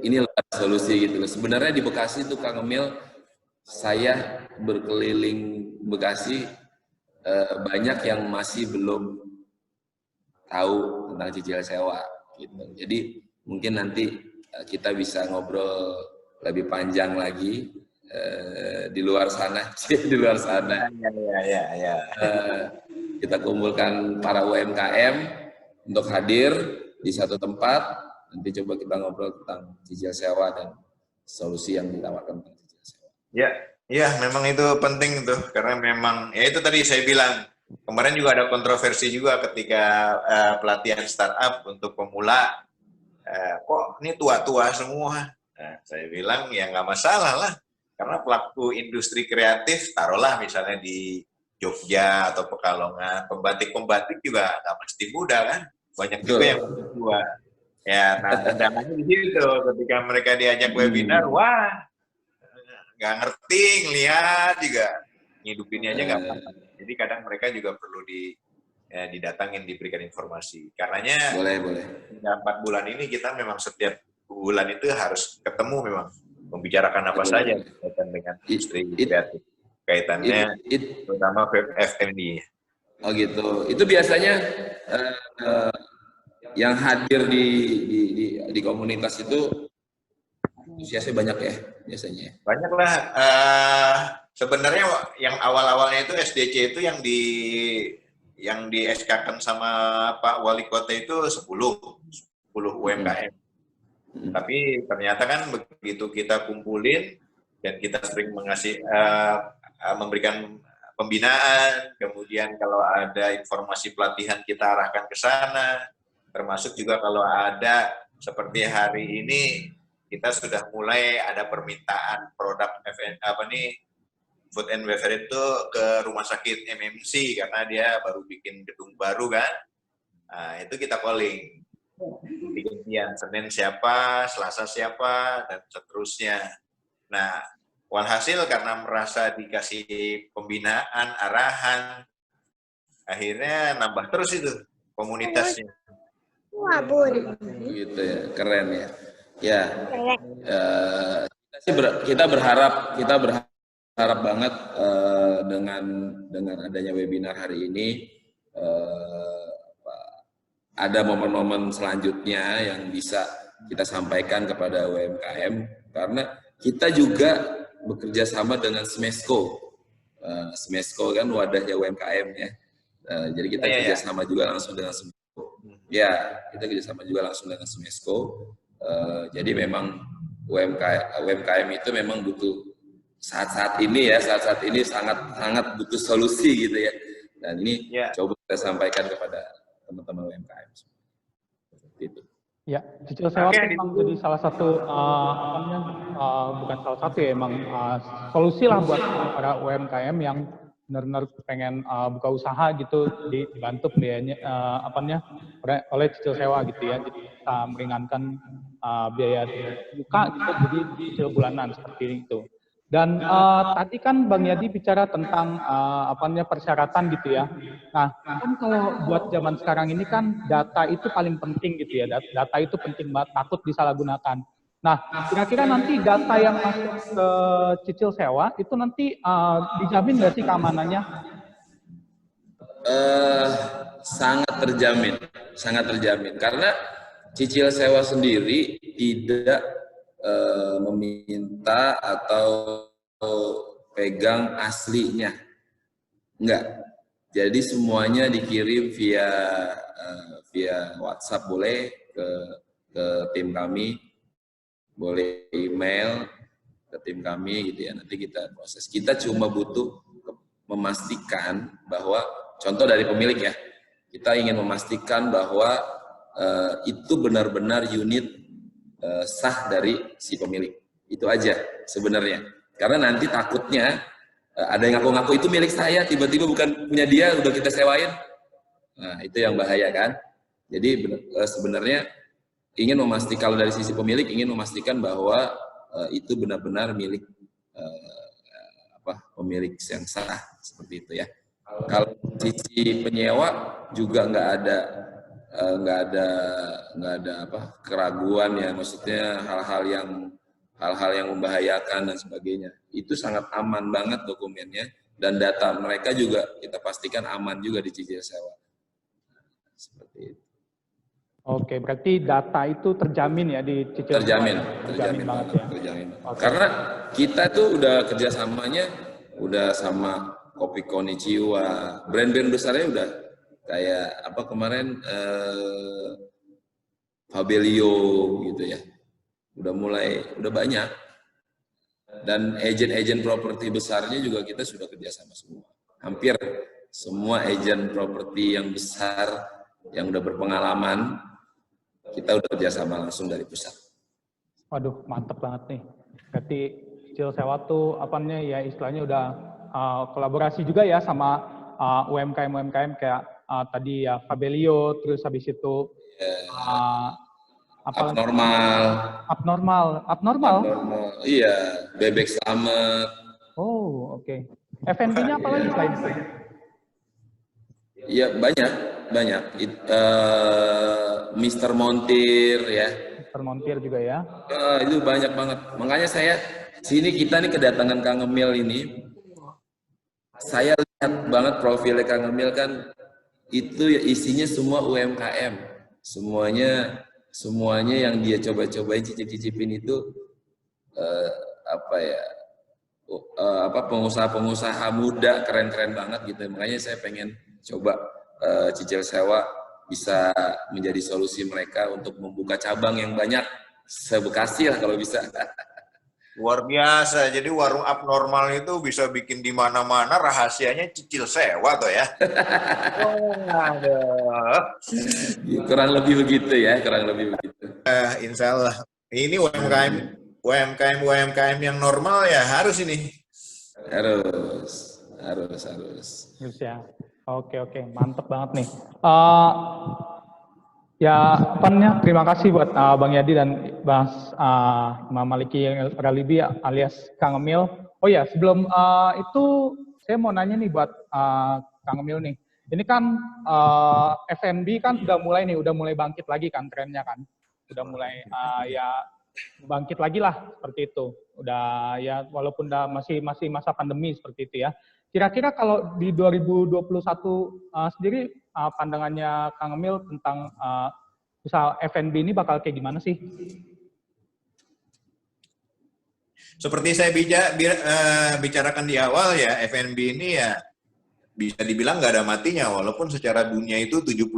Inilah solusi gitu loh. Sebenarnya di Bekasi itu Kang Emil, saya berkeliling Bekasi, banyak yang masih belum tahu tentang cicil sewa gitu. Jadi mungkin nanti kita bisa ngobrol lebih panjang lagi di luar sana. Ya. Kita kumpulkan para UMKM untuk hadir di satu tempat, nanti coba kita ngobrol tentang cicil sewa dan solusi yang ditawarkan tentang cicil sewa. Ya, memang itu penting tuh, karena memang ya itu tadi saya bilang, kemarin juga ada kontroversi juga ketika pelatihan startup untuk pemula, kok ini tua-tua semua. Nah, saya bilang ya nggak masalah lah, karena pelaku industri kreatif, taruhlah misalnya di Jogja atau Pekalongan, pembatik juga nggak mesti muda kan, banyak juga yang tua. Ya, nah tendangannya di situ, ketika mereka diajak webinar, wah nggak ngerti, ngelihat juga, ngidupinnya aja nggak paham. Jadi kadang mereka juga perlu didatangin, diberikan informasi. Karenanya boleh. 4 bulan ini kita memang setiap bulan itu harus ketemu, memang membicarakan apa saja kaitan dengan industri kreatif, kaitannya terutama F&B. Oh gitu. Itu biasanya yang hadir di komunitas itu antusiasnya banyak ya biasanya. Banyak lah. Sebenarnya yang awal-awalnya itu SDC itu yang di SK-kan sama Pak Wali Kota itu 10 UMKM. Tapi ternyata kan begitu kita kumpulin dan kita sering memberikan pembinaan, kemudian kalau ada informasi pelatihan kita arahkan ke sana, termasuk juga kalau ada seperti hari ini kita sudah mulai ada permintaan produk food and beverage itu ke rumah sakit MMC karena dia baru bikin gedung baru kan. Nah, itu kita calling. Gantian Senin siapa, Selasa siapa, dan seterusnya. Nah, walhasil karena merasa dikasih pembinaan, arahan, akhirnya nambah terus itu komunitasnya. Wah, Bun. Gitu ya, keren ya. Ya, kita berharap banget dengan adanya webinar hari ini ada momen-momen selanjutnya yang bisa kita sampaikan kepada UMKM, karena kita juga bekerja sama dengan Smesco Smesco kan wadahnya UMKM ya. Jadi kita kerjasama juga langsung dengan Smesco. Ya, kita kerjasama juga langsung dengan Smesco. Jadi memang UMKM itu memang butuh saat-saat ini sangat butuh solusi gitu ya. Dan ini coba kita sampaikan kepada teman-teman UMKM. Seperti itu. Ya, cicil sewa itu memang jadi salah satu bukan salah satu ya, emang solusi lah buat para UMKM yang benar-benar pengen buka usaha gitu, dibantu biayanya oleh cicil sewa gitu ya, jadi bisa meringankan biaya buka gitu, jadi cicil bulanan seperti itu. Dan tadi kan Bang Yadi bicara tentang persyaratan gitu ya. Nah, kan kalau buat zaman sekarang ini kan data itu paling penting gitu ya. Data itu penting banget, takut disalahgunakan. Nah, kira-kira nanti data yang masuk ke cicil sewa itu nanti dijamin nggak sih keamanannya? Sangat terjamin. Karena cicil sewa sendiri tidak meminta atau pegang aslinya, enggak. Jadi semuanya dikirim via WhatsApp, boleh ke tim kami, boleh email ke tim kami gitu ya. Nanti kita proses. Kita cuma butuh memastikan bahwa, contoh dari pemilik ya, kita ingin memastikan bahwa itu benar-benar unit sah dari si pemilik. Itu aja sebenarnya. Karena nanti takutnya ada yang ngaku-ngaku itu milik saya, tiba-tiba bukan punya dia, udah kita sewain. Nah, itu yang bahaya kan. Jadi sebenarnya ingin memastikan, kalau dari sisi pemilik ingin memastikan bahwa itu benar-benar milik pemilik yang sah, seperti itu ya. Kalau sisi penyewa juga nggak ada keraguan ya, maksudnya hal-hal yang membahayakan dan sebagainya. Itu sangat aman banget dokumennya, dan data mereka juga kita pastikan aman juga di cicil sewa. Seperti itu. Oke, berarti data itu terjamin ya di cicil sewa. Terjamin banget ya. Terjamin. Okay. Karena kita tuh udah kerjasamanya udah sama Kopi Konnichiwa, brand-brand besarnya udah kayak kemarin Fabelio gitu ya, udah banyak, dan agen-agen properti besarnya juga kita sudah kerjasama semua, hampir semua agen properti yang besar yang udah berpengalaman kita udah kerjasama langsung dari pusat. Waduh, mantep banget nih. Berarti cicil sewa tuh ya istilahnya udah kolaborasi juga ya sama UMKM kayak tadi ya Fabelio, terus habis itu abnormal. Iya, Bebek Slamet. Oh, oke. F&B-nya apa lagi selain itu? Iya, banyak. Mr. Montir ya. Mr. Montir juga ya. Itu banyak banget. Makanya kita nih kedatangan Kang Emil ini, saya lihat banget profilnya Kang Emil kan, itu isinya semua UMKM, semuanya yang dia coba-cobain, cicip-cicipin itu pengusaha-pengusaha muda keren-keren banget gitu. Makanya saya pengen coba cicil sewa bisa menjadi solusi mereka untuk membuka cabang yang banyak, se-Bekasi lah kalau bisa. Luar biasa. Jadi warung abnormal itu bisa bikin di mana-mana, rahasianya cicil sewa tuh ya. Kurang lebih begitu ya, Insya Allah. Ini UMKM yang normal ya harus ini. Harus. Harus ya. Oke, mantep banget nih. Terima kasih buat Bang Yadi dan Mas Imam Maliki Ralibi alias Kang Emil. Oh ya, sebelum itu saya mau nanya nih buat Kang Emil nih. Ini kan F&B kan udah mulai bangkit lagi kan trennya kan. Udah mulai bangkit lagi lah seperti itu. Udah ya walaupun masih masa pandemi seperti itu ya. Kira-kira kalau di 2021 sendiri pandangannya Kang Emil tentang usaha F&B ini bakal kayak gimana sih? seperti saya bicarakan di awal ya, F&B ini ya bisa dibilang nggak ada matinya, walaupun secara dunia itu 70%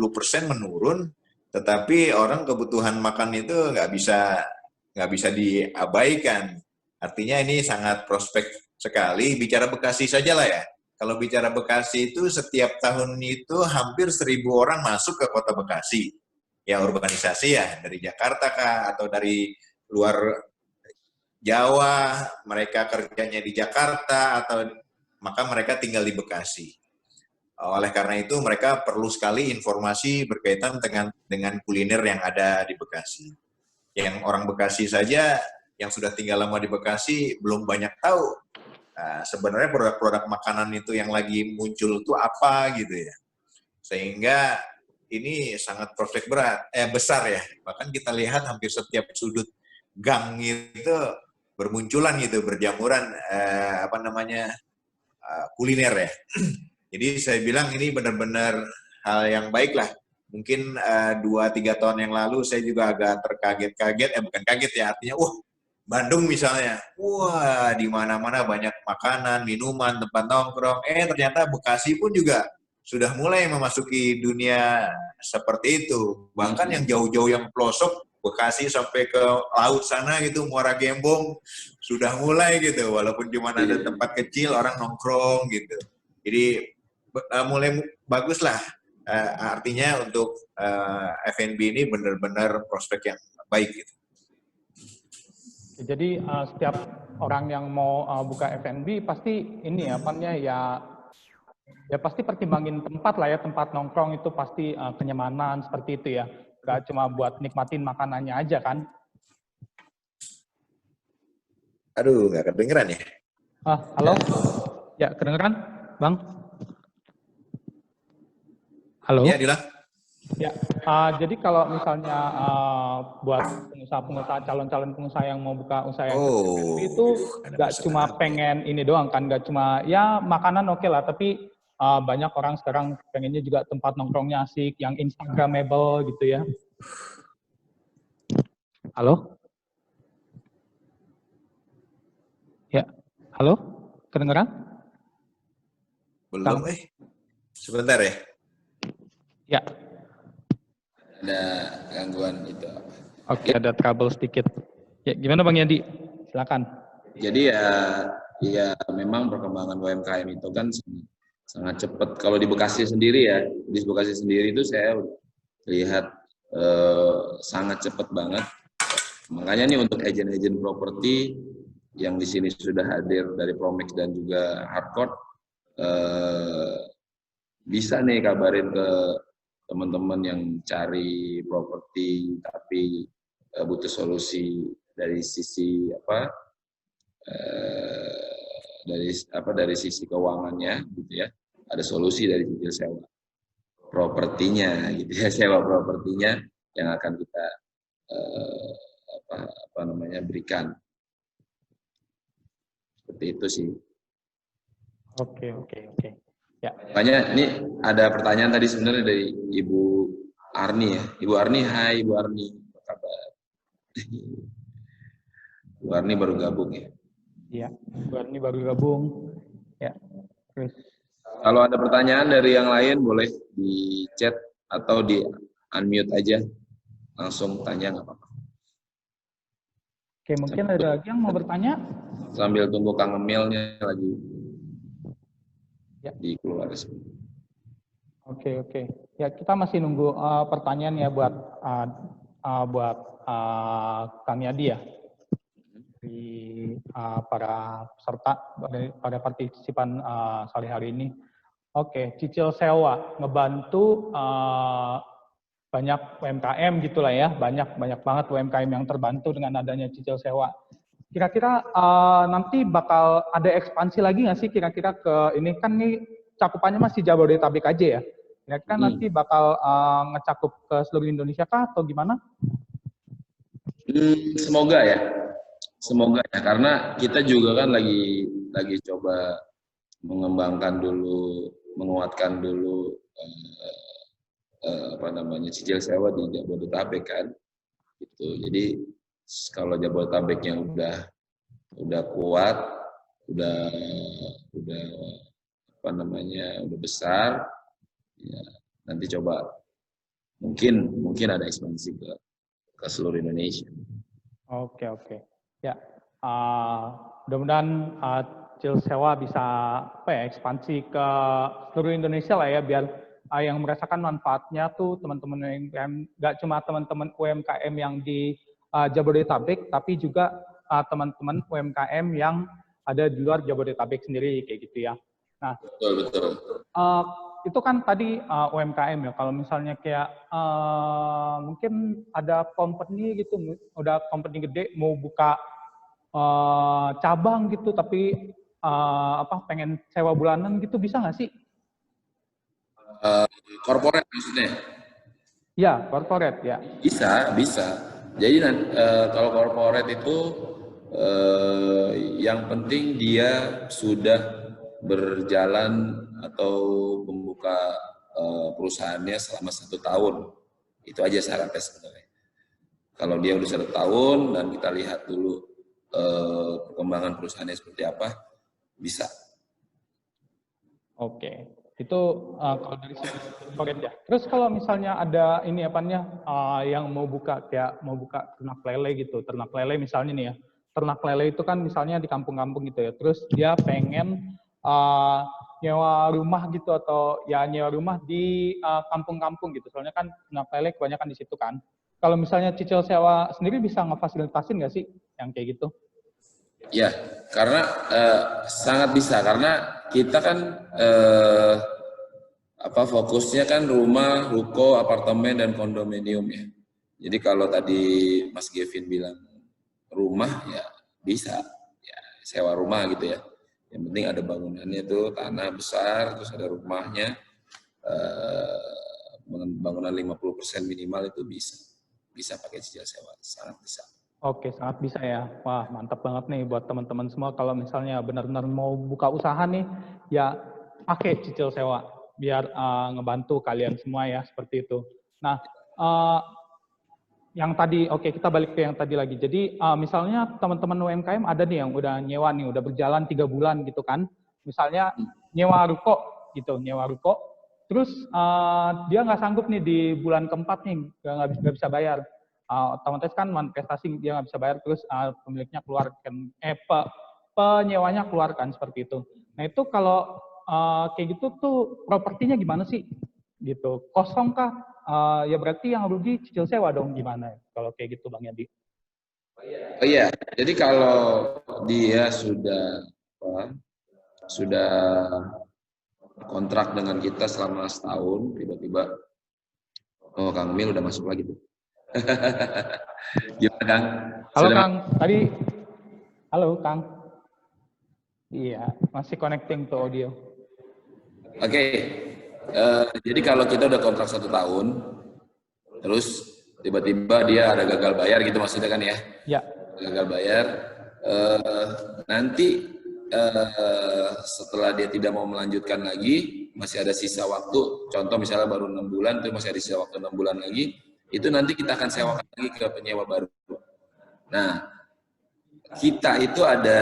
menurun, tetapi orang kebutuhan makan itu nggak bisa diabaikan. Artinya ini sangat prospek sekali. Bicara Bekasi saja lah ya. Kalau bicara Bekasi itu setiap tahun itu hampir 1.000 orang masuk ke kota Bekasi. Ya urbanisasi ya, dari Jakarta kah, atau dari luar Jawa, mereka kerjanya di Jakarta, atau maka mereka tinggal di Bekasi. Oleh karena itu mereka perlu sekali informasi berkaitan dengan kuliner yang ada di Bekasi. Yang orang Bekasi saja yang sudah tinggal lama di Bekasi belum banyak tahu sebenarnya produk-produk makanan itu yang lagi muncul itu apa gitu ya. Sehingga ini sangat prospek besar ya. Bahkan kita lihat hampir setiap sudut gang itu bermunculan gitu, berjamuran kuliner ya. Jadi saya bilang ini benar-benar hal yang baik lah. Mungkin 2-3 tahun yang lalu saya juga agak terkaget-kaget, bukan kaget ya, artinya Bandung misalnya, wah di mana-mana banyak makanan, minuman, tempat nongkrong. Ternyata Bekasi pun juga sudah mulai memasuki dunia seperti itu. Bahkan yang jauh-jauh yang pelosok, Bekasi sampai ke laut sana gitu, Muara Gembong, sudah mulai gitu. Walaupun cuma ada tempat kecil, orang nongkrong gitu. Jadi mulai bagus lah. Artinya untuk F&B ini benar-benar prospek yang baik gitu. Jadi setiap orang yang mau buka F&B pasti ini ya pasti pertimbangin tempat lah ya, tempat nongkrong itu pasti kenyamanan seperti itu ya. Gak cuma buat nikmatin makanannya aja kan. Aduh, nggak kedengeran ya? Halo? Ya, kedengeran, Bang? Halo? Ya, Dila. Ya, jadi kalau misalnya buat pengusaha-pengusaha, calon-calon pengusaha yang mau buka usaha yang itu nggak cuma pengen ini doang kan, nggak cuma ya makanan oke lah, tapi banyak orang sekarang pengennya juga tempat nongkrongnya asik, yang Instagramable gitu ya. Halo? Ya, halo? Kedengeran? Belum, sebentar ya. Ya. Ada gangguan itu. Oke, ada trouble sedikit. Ya, gimana Bang Yadi? Silakan. Jadi ya memang perkembangan UMKM itu kan sangat cepat. Kalau di Bekasi sendiri ya, di Bekasi sendiri itu saya lihat sangat cepat banget. Makanya nih untuk agen-agen properti yang di sini sudah hadir dari Promex dan juga Hardcore, bisa nih kabarin ke teman-teman yang cari properti tapi butuh solusi dari sisi dari sisi keuangannya gitu ya. Ada solusi dari cicil sewa propertinya gitu ya, sewa propertinya yang akan kita berikan. Seperti itu sih. Oke. Ya. Makanya ini ada pertanyaan tadi sebenarnya dari Ibu Arni ya. Ibu Arni, hai Ibu Arni, apa kabar? Ibu Arni baru gabung ya. Iya, Ibu Arni baru gabung. Ya. Terus. Kalau ada pertanyaan dari yang lain boleh di chat atau di unmute aja. Langsung tanya nggak apa-apa. Oke, mungkin ada lagi yang mau bertanya? Sambil tunggu Kang Emilnya lagi. Ya. Di keluar. Oke. Ya, kita masih nunggu pertanyaan ya buat Kang Yadi ya. Dari para peserta, pada partisipan sore hari ini. Oke, cicil sewa ngebantu banyak UMKM gitulah ya, banyak banget UMKM yang terbantu dengan adanya cicil sewa. Kira-kira nanti bakal ada ekspansi lagi nggak sih kira-kira ke ini kan nih cakupannya masih Jabodetabek aja ya. Kira-kira nanti bakal ngecakup ke seluruh Indonesia kah atau gimana? Semoga ya, karena kita juga kan lagi coba mengembangkan dulu, menguatkan dulu cicil sewa di Jabodetabek kan, gitu. Jadi kalau Jabodetabeknya udah udah kuat, udah apa namanya, udah besar, ya nanti coba mungkin ada ekspansi ke seluruh Indonesia. Oke, ya, mudah-mudahan Cil Sewa bisa ekspansi ke seluruh Indonesia lah ya, biar yang merasakan manfaatnya tuh teman-teman UMKM, nggak cuma teman-teman UMKM yang di Jabodetabek, tapi juga teman-teman UMKM yang ada di luar Jabodetabek sendiri kayak gitu ya. Nah, betul. Itu kan tadi UMKM ya. Kalau misalnya kayak mungkin ada company gitu, udah company gede mau buka cabang gitu, tapi pengen sewa bulanan gitu, bisa nggak sih? Corporate maksudnya? Ya, corporate ya. Bisa. Jadi kalau corporate itu yang penting dia sudah berjalan atau membuka perusahaannya selama 1 tahun. Itu aja syaratnya sebenarnya. Kalau dia udah 1 tahun dan kita lihat dulu perkembangan perusahaannya seperti apa, bisa. Oke. Itu kalau dari sisi corporate ya. Terus kalau misalnya ada ini yang mau buka ternak lele gitu, ternak lele misalnya nih ya, ternak lele itu kan misalnya di kampung-kampung gitu ya, terus dia pengen nyewa rumah gitu, atau ya nyewa rumah di kampung-kampung gitu, soalnya kan ternak lele kebanyakan di situ kan. Kalau misalnya Cicil Sewa sendiri bisa ngefasilitasin nggak sih yang kayak gitu? Ya, karena sangat bisa, karena kita kan fokusnya kan rumah, ruko, apartemen, dan kondominium ya. Jadi kalau tadi Mas Gavin bilang rumah, ya bisa, ya sewa rumah gitu ya. Yang penting ada bangunannya tuh, tanah besar, terus ada rumahnya, bangunan 50% minimal itu bisa pakai cicil sewa, sangat bisa. Oke, sangat bisa ya. Wah, mantap banget nih buat teman-teman semua. Kalau misalnya benar-benar mau buka usaha nih, ya pakai cicil sewa biar ngebantu kalian semua ya, seperti itu. Nah, yang tadi, kita balik ke yang tadi lagi. Jadi misalnya teman-teman UMKM ada nih yang udah nyewa nih, udah berjalan 3 bulan gitu kan. Misalnya nyewa ruko gitu, nyewa ruko. Terus dia nggak sanggup nih di bulan keempat nih, nggak bisa bayar. Otomatis kan manifestasi dia nggak bisa bayar, terus pemiliknya keluarkan, penyewanya keluarkan, seperti itu. Nah itu kalau kayak gitu tuh propertinya gimana sih? Gitu, kosong kah? Ya berarti yang rugi cicil sewa dong, gimana kalau kayak gitu Bang Yadi? Oh iya, jadi kalau dia sudah kontrak dengan kita selama setahun, tiba-tiba Kang Mil udah masuk lagi tuh. Gimana Kang? Halo Kang, halo Kang. Iya, masih connecting tuh audio. Oke. Jadi kalau kita udah kontrak 1 tahun, terus tiba-tiba dia ada gagal bayar gitu maksudnya kan ya? Ya. Gagal bayar, nanti setelah dia tidak mau melanjutkan lagi, masih ada sisa waktu, contoh misalnya baru 6 bulan, itu masih ada sisa waktu 6 bulan lagi, itu nanti kita akan sewakan lagi ke penyewa baru. Nah, kita itu ada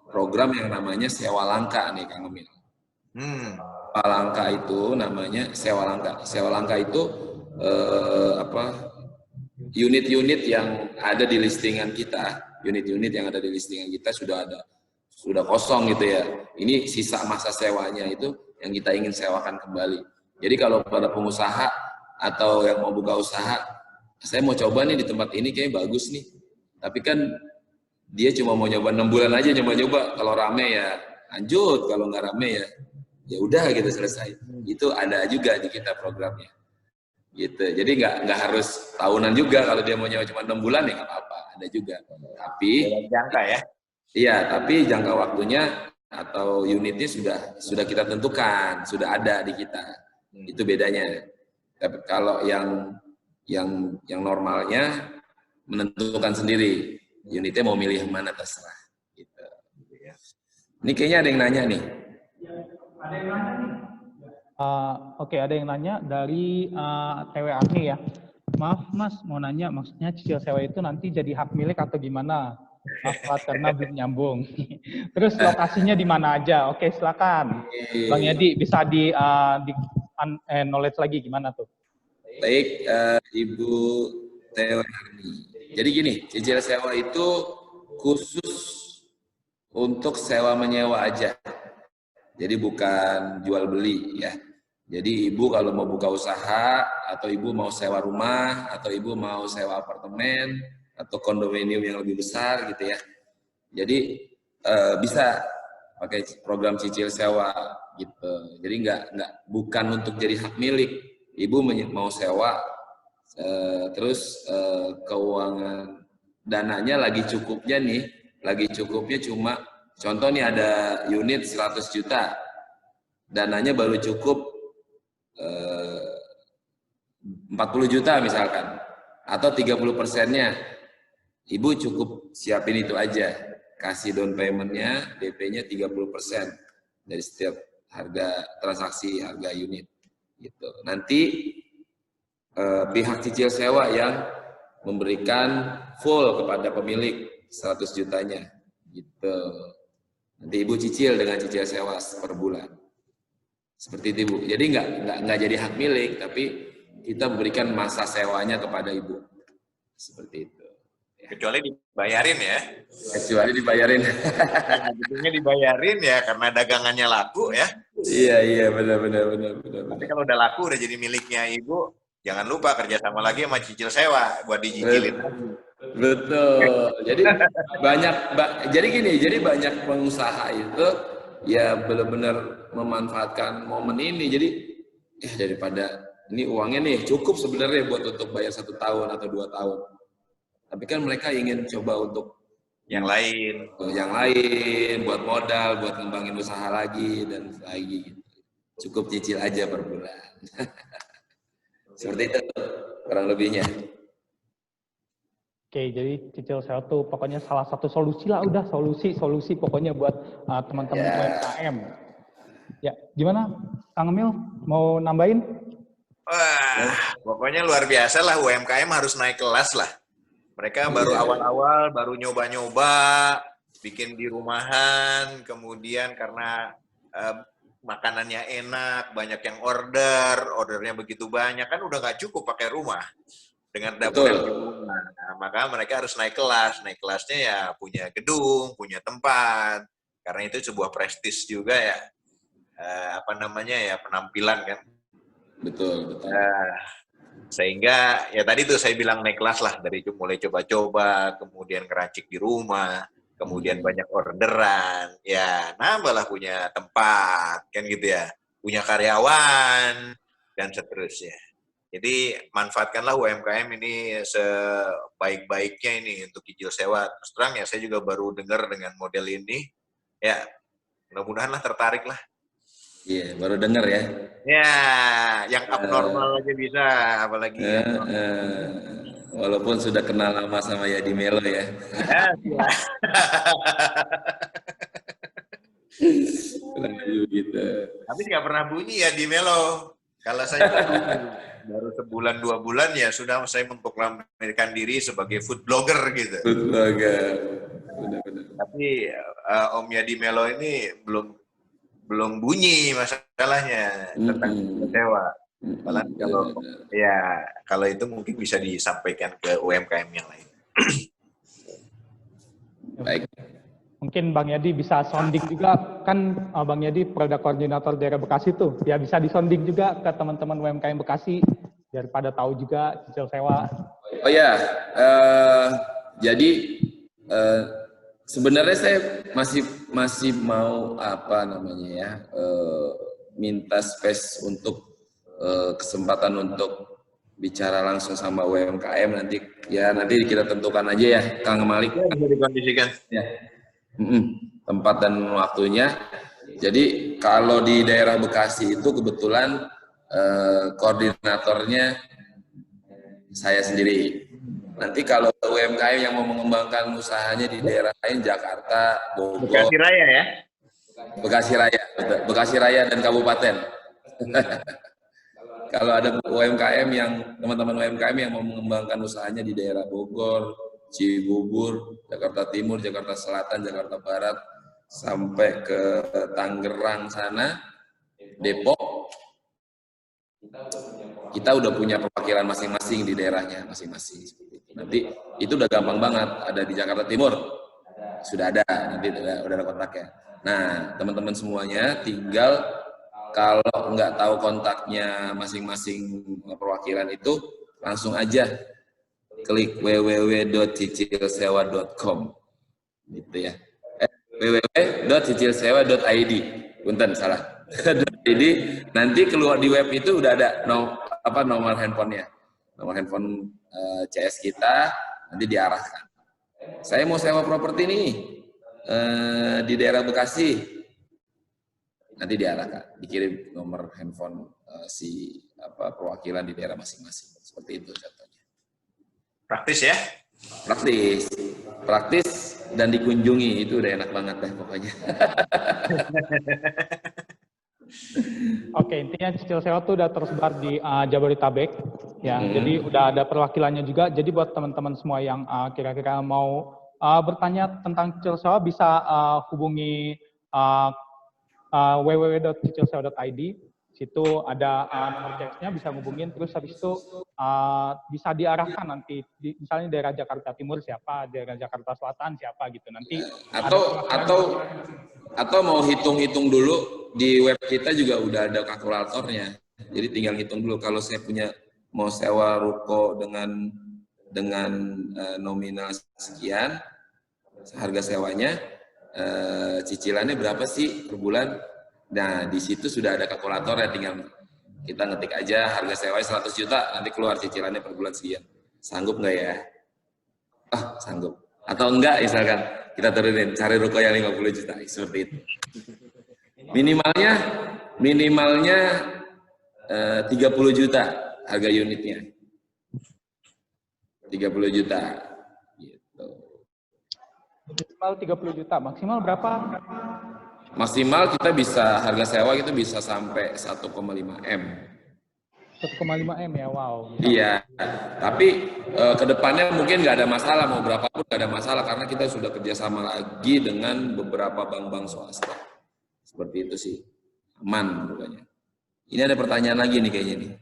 program yang namanya sewa langka nih Kang Emil. Sewa langka itu namanya sewa langka. Sewa langka itu unit-unit yang ada di listingan kita, unit-unit yang ada di listingan kita sudah kosong gitu ya. Ini sisa masa sewanya itu yang kita ingin sewakan kembali. Jadi kalau pada pengusaha atau yang mau buka usaha, saya mau coba nih di tempat ini kayaknya bagus nih. Tapi kan dia cuma mau nyoba 6 bulan aja, nyoba-nyoba. Kalau rame ya lanjut, kalau nggak rame ya udah gitu, selesai. Itu ada juga di kita programnya. Gitu. Jadi nggak harus tahunan juga, kalau dia mau nyewa cuma 6 bulan ya nggak apa-apa, ada juga. Tapi jangka ya. Iya, tapi jangka waktunya atau unitnya sudah kita tentukan, sudah ada di kita. Itu bedanya. Tapi kalau yang normalnya menentukan sendiri, unitnya mau milih yang mana terserah. Gitu. Ini kayaknya ada yang nanya nih. Ada yang nanya nih. Oke, ada yang nanya dari TWAK ya. Maaf Mas, mau nanya, maksudnya cicil sewa itu nanti jadi hak milik atau gimana? Maaf Pak, karena belum nyambung. Terus lokasinya di mana aja? Oke, silakan. Bang Yadi bisa knowledge lagi gimana tuh? Baik, Ibu Teoni. Jadi gini, cicil sewa itu khusus untuk sewa menyewa aja. Jadi bukan jual beli ya. Jadi ibu kalau mau buka usaha, atau ibu mau sewa rumah, atau ibu mau sewa apartemen, atau kondominium yang lebih besar gitu ya. Jadi bisa pakai program cicil sewa gitu. Jadi bukan untuk jadi hak milik. Ibu mau sewa, terus keuangan dananya lagi cukupnya cuma contoh nih ada unit 100 juta, dananya baru cukup 40 juta misalkan, atau 30%-nya, ibu cukup siapin itu aja, kasih down payment-nya, DP-nya 30% dari setiap harga transaksi, harga unit gitu. Nanti pihak cicil sewa yang memberikan full kepada pemilik 100 jutanya gitu. Nanti ibu cicil dengan cicil sewa per bulan. Seperti itu ibu. Jadi nggak jadi hak milik, tapi kita berikan masa sewanya kepada ibu. Seperti itu. Kecuali dibayarin ya. Kecuali dibayarin. Gedungnya dibayarin ya karena dagangannya laku ya. Iya benar. Tapi kalau udah laku udah jadi miliknya ibu, jangan lupa kerjasama lagi sama cicil sewa buat dicicilin. Betul. Jadi banyak pengusaha itu ya benar-benar memanfaatkan momen ini. Jadi daripada ini uangnya nih cukup sebenarnya buat untuk bayar 1 tahun atau 2 tahun. Tapi kan mereka ingin coba untuk yang lain, buat modal, buat ngembangin usaha lagi dan lagi. Cukup cicil aja per bulan. Seperti itu kurang lebihnya. Oke, jadi cicil sewa tuh pokoknya salah satu solusi lah, udah solusi pokoknya buat teman-teman UMKM. Ya, gimana Kang Emil mau nambahin? Wah, pokoknya luar biasa lah, UMKM harus naik kelas lah. Mereka baru awal-awal, baru nyoba-nyoba, bikin di rumahan, kemudian karena makanannya enak, banyak yang ordernya begitu banyak, kan udah nggak cukup pakai rumah dengan dapur yang di rumah. Nah, maka mereka harus naik kelas. Naik kelasnya ya punya gedung, punya tempat, karena itu sebuah prestis juga ya, penampilan kan. Betul. Sehingga ya tadi tuh saya bilang naik kelas lah, dari mulai coba-coba, kemudian ngeracik di rumah, kemudian banyak orderan, ya nambahlah punya tempat, kan gitu ya, punya karyawan, dan seterusnya. Jadi manfaatkanlah UMKM ini sebaik-baiknya ini untuk cicil sewa. Terus terang ya, saya juga baru dengar dengan model ini, ya mudah-mudahan lah tertarik lah. Iya, baru dengar ya. Ya, yang abnormal aja bisa, apalagi walaupun sudah kenal lama sama Yadi Melo ya. Gitu. Tapi nggak pernah bunyi ya di Melo. Kalau saya baru sebulan 2 bulan ya sudah saya memproklamirkan diri sebagai food blogger gitu. Food blogger. Benar. Tapi Om Yadi Melo ini belum bunyi masalahnya tentang sewa. Malah kalau itu mungkin bisa disampaikan ke UMKM yang lain. Baik. Mungkin Bang Yadi bisa sounding juga, kan Bang Yadi produk koordinator daerah Bekasi tuh, ya bisa disonding juga ke teman-teman UMKM Bekasi biar pada tahu juga cicil sewa. Oh ya, jadi sebenarnya saya masih mau minta space untuk kesempatan untuk bicara langsung sama UMKM nanti kita tentukan aja ya, Kang Malik. Ya, bisa dikondisikan. Ya. Tempat dan waktunya. Jadi kalau di daerah Bekasi itu kebetulan koordinatornya saya sendiri. Nanti kalau UMKM yang mau mengembangkan usahanya di daerah lain, Jakarta, Bogor, Bekasi Raya ya? Bekasi Raya, betul. Bekasi Raya dan Kabupaten. Kalau ada UMKM teman-teman UMKM yang mau mengembangkan usahanya di daerah Bogor, Cibubur, Jakarta Timur, Jakarta Selatan, Jakarta Barat, sampai ke Tangerang sana, Depok, kita udah punya perwakilan masing-masing di daerahnya masing-masing. Nanti itu udah gampang banget, ada di Jakarta Timur, sudah ada, nanti udah ada kontaknya. Nah, teman-teman semuanya tinggal kalau nggak tahu kontaknya masing-masing perwakilan itu, langsung aja klik www.cicilsewa.com gitu ya. www.cicilsewa.id. Punten salah. .id. Nanti keluar di web itu udah ada nomor handphonenya. Nomor handphone CS kita, nanti diarahkan. Saya mau sewa properti nih di daerah Bekasi. Nanti diarahkan, dikirim nomor handphone perwakilan di daerah masing-masing. Seperti itu contohnya. Praktis ya? Praktis dan dikunjungi, itu udah enak banget deh pokoknya. Oke, intinya Cicil Sewa tuh udah tersebar di Jabodetabek, ya. Jadi udah ada perwakilannya juga. Jadi buat teman-teman semua yang kira-kira mau bertanya tentang Cicil Sewa bisa hubungi www.cicilsewa.id. Situ ada nomor CS-nya, bisa hubungin, terus habis itu bisa diarahkan nanti, misalnya daerah Jakarta Timur siapa, daerah Jakarta Selatan siapa gitu nanti. Atau mau hitung-hitung dulu, di web kita juga udah ada kalkulatornya. Jadi tinggal hitung dulu, kalau saya mau sewa ruko dengan nominal sekian, harga sewanya, cicilannya berapa sih per bulan? Nah, di situ sudah ada kalkulator ya, tinggal kita ngetik aja harga sewanya 100 juta, nanti keluar cicilannya per bulan sekian. Sanggup nggak ya? Sanggup. Atau enggak, misalkan kita turunin, cari ruko yang 50 juta, seperti itu. Minimalnya 30 juta harga unitnya. 30 juta. Gitu. Minimal 30 juta, maksimal berapa? Maksimal kita bisa, harga sewa itu bisa sampai 1,5 M. 1,5 M ya, wow. Iya, tapi kedepannya mungkin nggak ada masalah, mau berapapun nggak ada masalah, karena kita sudah kerjasama lagi dengan beberapa bank-bank swasta. Seperti itu sih, aman pokoknya. Ini ada pertanyaan lagi nih kayaknya nih.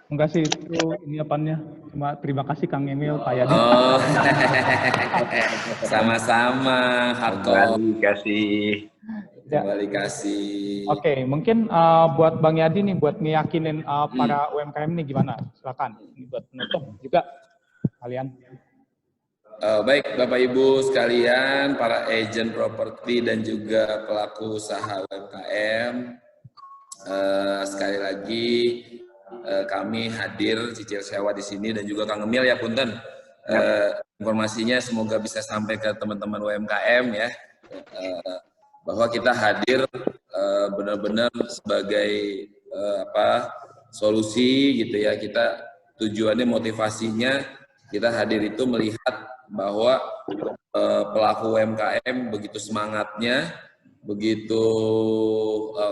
Enggak sih, itu ini apanya. Cuma terima kasih Kang Emil, Pak Yadi. Sama-sama, hardcore. Kembali kasih. Oke, mungkin buat Bang Yadi nih, buat ngeyakinin para UMKM nih gimana? Silakan. Ini buat penutup juga kalian. Baik, Bapak Ibu sekalian, para agent properti dan juga pelaku usaha UMKM, sekali lagi kami hadir Cicil Sewa di sini dan juga Kang Emil ya, punten. Informasinya semoga bisa sampai ke teman-teman UMKM ya, bahwa kita hadir benar-benar sebagai solusi gitu ya. Kita tujuannya, motivasinya kita hadir itu melihat bahwa pelaku UMKM begitu semangatnya, begitu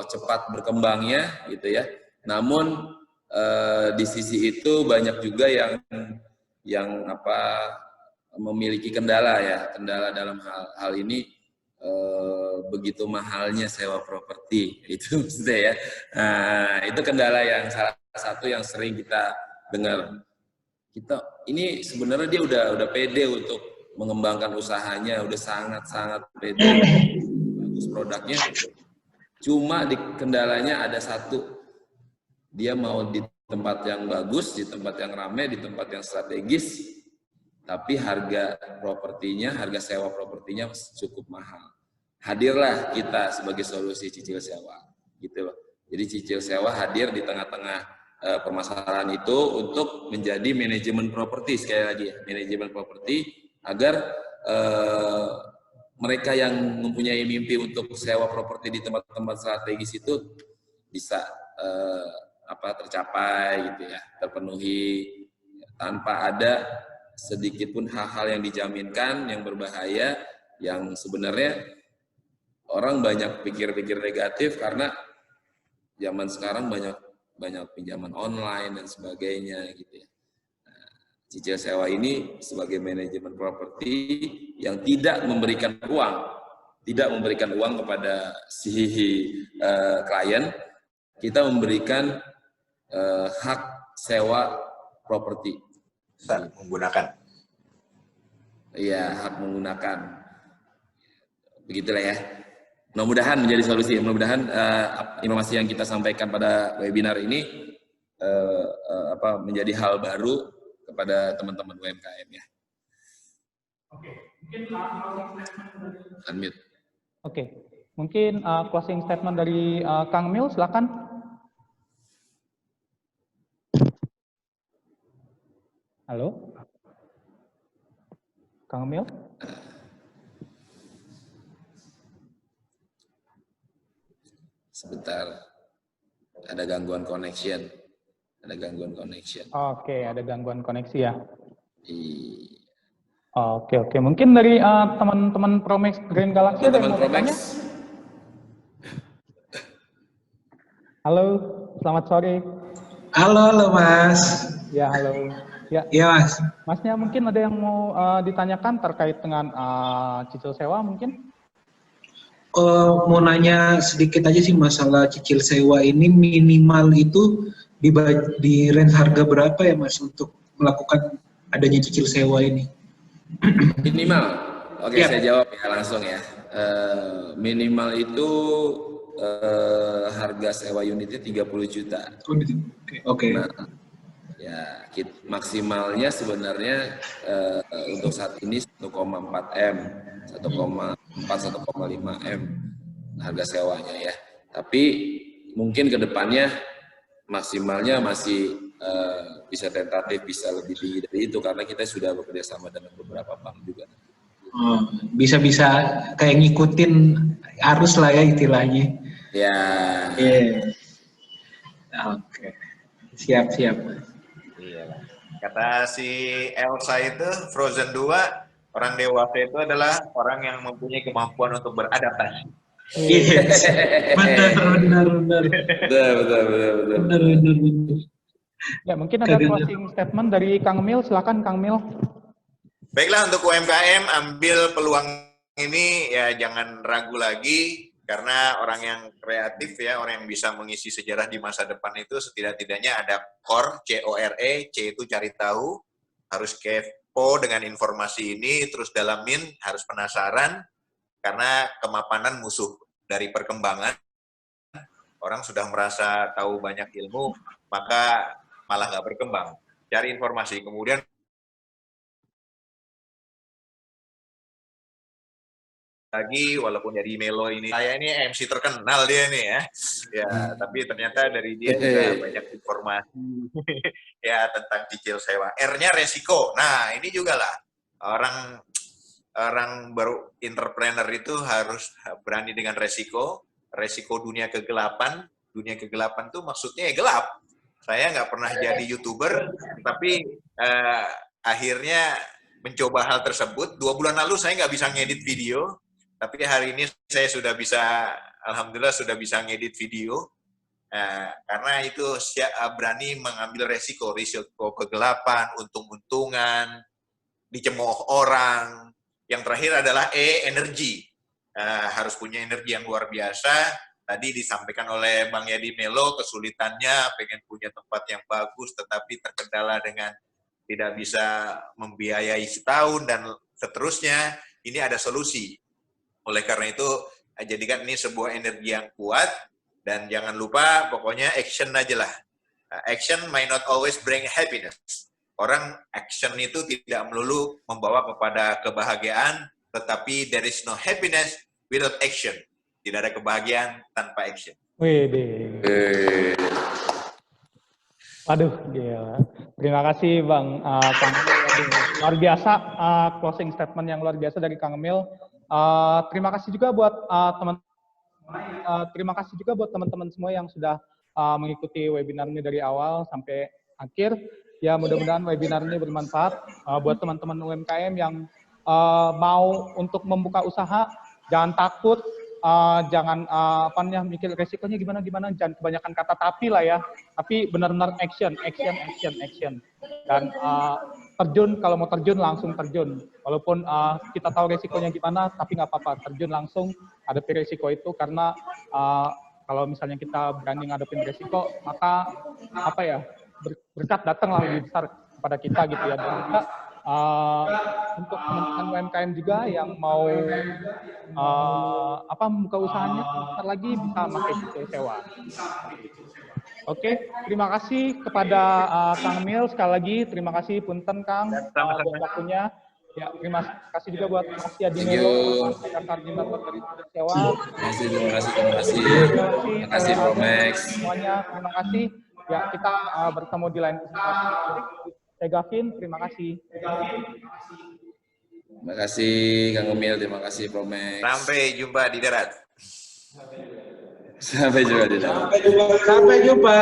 cepat berkembangnya gitu ya. Namun di sisi itu banyak juga yang memiliki kendala ya, kendala dalam hal ini begitu mahalnya sewa properti itu maksudnya ya. Itu kendala yang salah satu yang sering kita dengar. Kita ini sebenarnya dia udah pede untuk mengembangkan usahanya, udah sangat pede, bagus produknya. Cuma di kendalanya ada satu. Dia mau di tempat yang bagus, di tempat yang ramai, di tempat yang strategis, tapi harga propertinya, harga sewa propertinya cukup mahal. Hadirlah kita sebagai solusi Cicil Sewa, gitu loh. Jadi Cicil Sewa hadir di tengah-tengah permasalahan itu untuk menjadi manajemen properti, sekali lagi ya, manajemen properti, agar mereka yang mempunyai mimpi untuk sewa properti di tempat-tempat strategis itu bisa tercapai gitu ya, terpenuhi tanpa ada sedikit pun hal-hal yang dijaminkan yang berbahaya, yang sebenarnya orang banyak pikir-pikir negatif karena zaman sekarang banyak pinjaman online dan sebagainya gitu ya. Nah, Cicil sewa ini sebagai manajemen properti yang tidak memberikan uang kepada si klien. Kita memberikan hak sewa properti. Bisa menggunakan. Iya, hak menggunakan. Begitulah ya. Mudah-mudahan menjadi solusi. Mudah-mudahan informasi yang kita sampaikan pada webinar ini menjadi hal baru kepada teman-teman UMKM ya. Oke, mungkin closing statement dari Unmute. Oke, mungkin closing statement dari Kang Mil, silakan. Halo, Kang Mil. Sebentar, ada gangguan connection. Oke, ada gangguan koneksi ya. Iya. Oke. Mungkin dari teman-teman Promex Green Galaxy ada yang mau bertanya? Halo, selamat sore. Halo Mas. Ya, halo. Ya, Mas. Masnya mungkin ada yang mau ditanyakan terkait dengan cicil sewa mungkin? Mau nanya sedikit aja sih masalah cicil sewa ini, minimal itu di range harga berapa ya Mas untuk melakukan adanya cicil sewa ini? Minimal. Oke, Ya. Saya jawab ya langsung ya. Minimal itu harga sewa unitnya 30 juta. Oke. Nah, ya maksimalnya sebenarnya untuk saat ini 1,4 M, 1,5 M harga sewanya ya. Tapi mungkin ke depannya maksimalnya masih bisa tentatif, bisa lebih tinggi dari itu karena kita sudah bekerja sama dengan beberapa bank juga. Bisa kayak ngikutin arus lah ya istilahnya. Ya. Oke. Siap. Iyalah. Kata si Elsa itu, Frozen 2, orang dewasa itu adalah orang yang mempunyai kemampuan untuk beradaptasi. Yes. Benar. Benar. Ya, mungkin ada closing statement dari Kang Mil, silakan Kang Mil. Baiklah, untuk UMKM ambil peluang ini ya, jangan ragu lagi karena orang yang kreatif ya, orang yang bisa mengisi sejarah di masa depan itu setidak-tidaknya ada core, C-O-R-E, C itu cari tahu, harus kepo dengan informasi ini, terus dalamin, harus penasaran karena kemapanan musuh dari perkembangan. Orang sudah merasa tahu banyak ilmu, maka malah nggak berkembang. Cari informasi, kemudian lagi, walaupun jadi Melo ini, saya ini MC terkenal dia nih ya, tapi ternyata dari dia juga banyak informasi ya tentang cicil sewa. R-nya resiko. Nah ini juga lah orang baru entrepreneur itu harus berani dengan resiko dunia kegelapan. Dunia kegelapan tuh maksudnya ya gelap. Saya nggak pernah jadi YouTuber, tapi akhirnya mencoba hal tersebut. 2 bulan lalu saya nggak bisa ngedit video, tapi hari ini saya sudah bisa, alhamdulillah sudah bisa ngedit video, karena itu berani mengambil resiko kegelapan, untung-untungan, dicemooh orang. Yang terakhir adalah energi. Harus punya energi yang luar biasa. Tadi disampaikan oleh Bang Yadi Melo, kesulitannya pengen punya tempat yang bagus, tetapi terkendala dengan tidak bisa membiayai setahun dan seterusnya. Ini ada solusi. Oleh karena itu, jadikan ini sebuah energi yang kuat, dan jangan lupa pokoknya action aja lah. Action might not always bring happiness. Orang action itu tidak melulu membawa kepada kebahagiaan, tetapi there is no happiness without action. Tidak ada kebahagiaan tanpa action. Wede. Waduh, gila. Terima kasih Bang Kang Mil. Luar biasa closing statement yang luar biasa dari Kang Mil. Terima kasih juga buat teman-teman semua yang sudah mengikuti webinar ini dari awal sampai akhir. Ya, mudah-mudahan webinar ini bermanfaat buat teman-teman UMKM yang mau untuk membuka usaha. Jangan takut, jangan mikir resikonya gimana, jangan kebanyakan kata tapi lah ya. Tapi benar-benar action. Dan terjun, kalau mau terjun langsung terjun. Walaupun kita tahu resikonya gimana, tapi nggak apa-apa, terjun langsung hadapi resiko itu, karena kalau misalnya kita berani ngadepin resiko, maka apa ya, berkat datanglah lebih besar kepada kita gitu ya. Dan juga untuk teman-teman UMKM juga yang mau membuka usahanya, ntar lagi bisa pakai cicil sewa. Oke, terima kasih kepada Kang Emil sekali lagi. Terima kasih Punten Kang buat waktunya. Ya, terima kasih juga buat Mas Yadinelo, koordinator dari cicil sewa. Terima kasih Promex. Semuanya, terima kasih. Ya, kita bertemu di lain kesempatan. Saya Gavin, terima kasih. Terima kasih Kang Emil, terima kasih Promex. Sampai jumpa di darat. Sampai jumpa di darat. Sampai jumpa.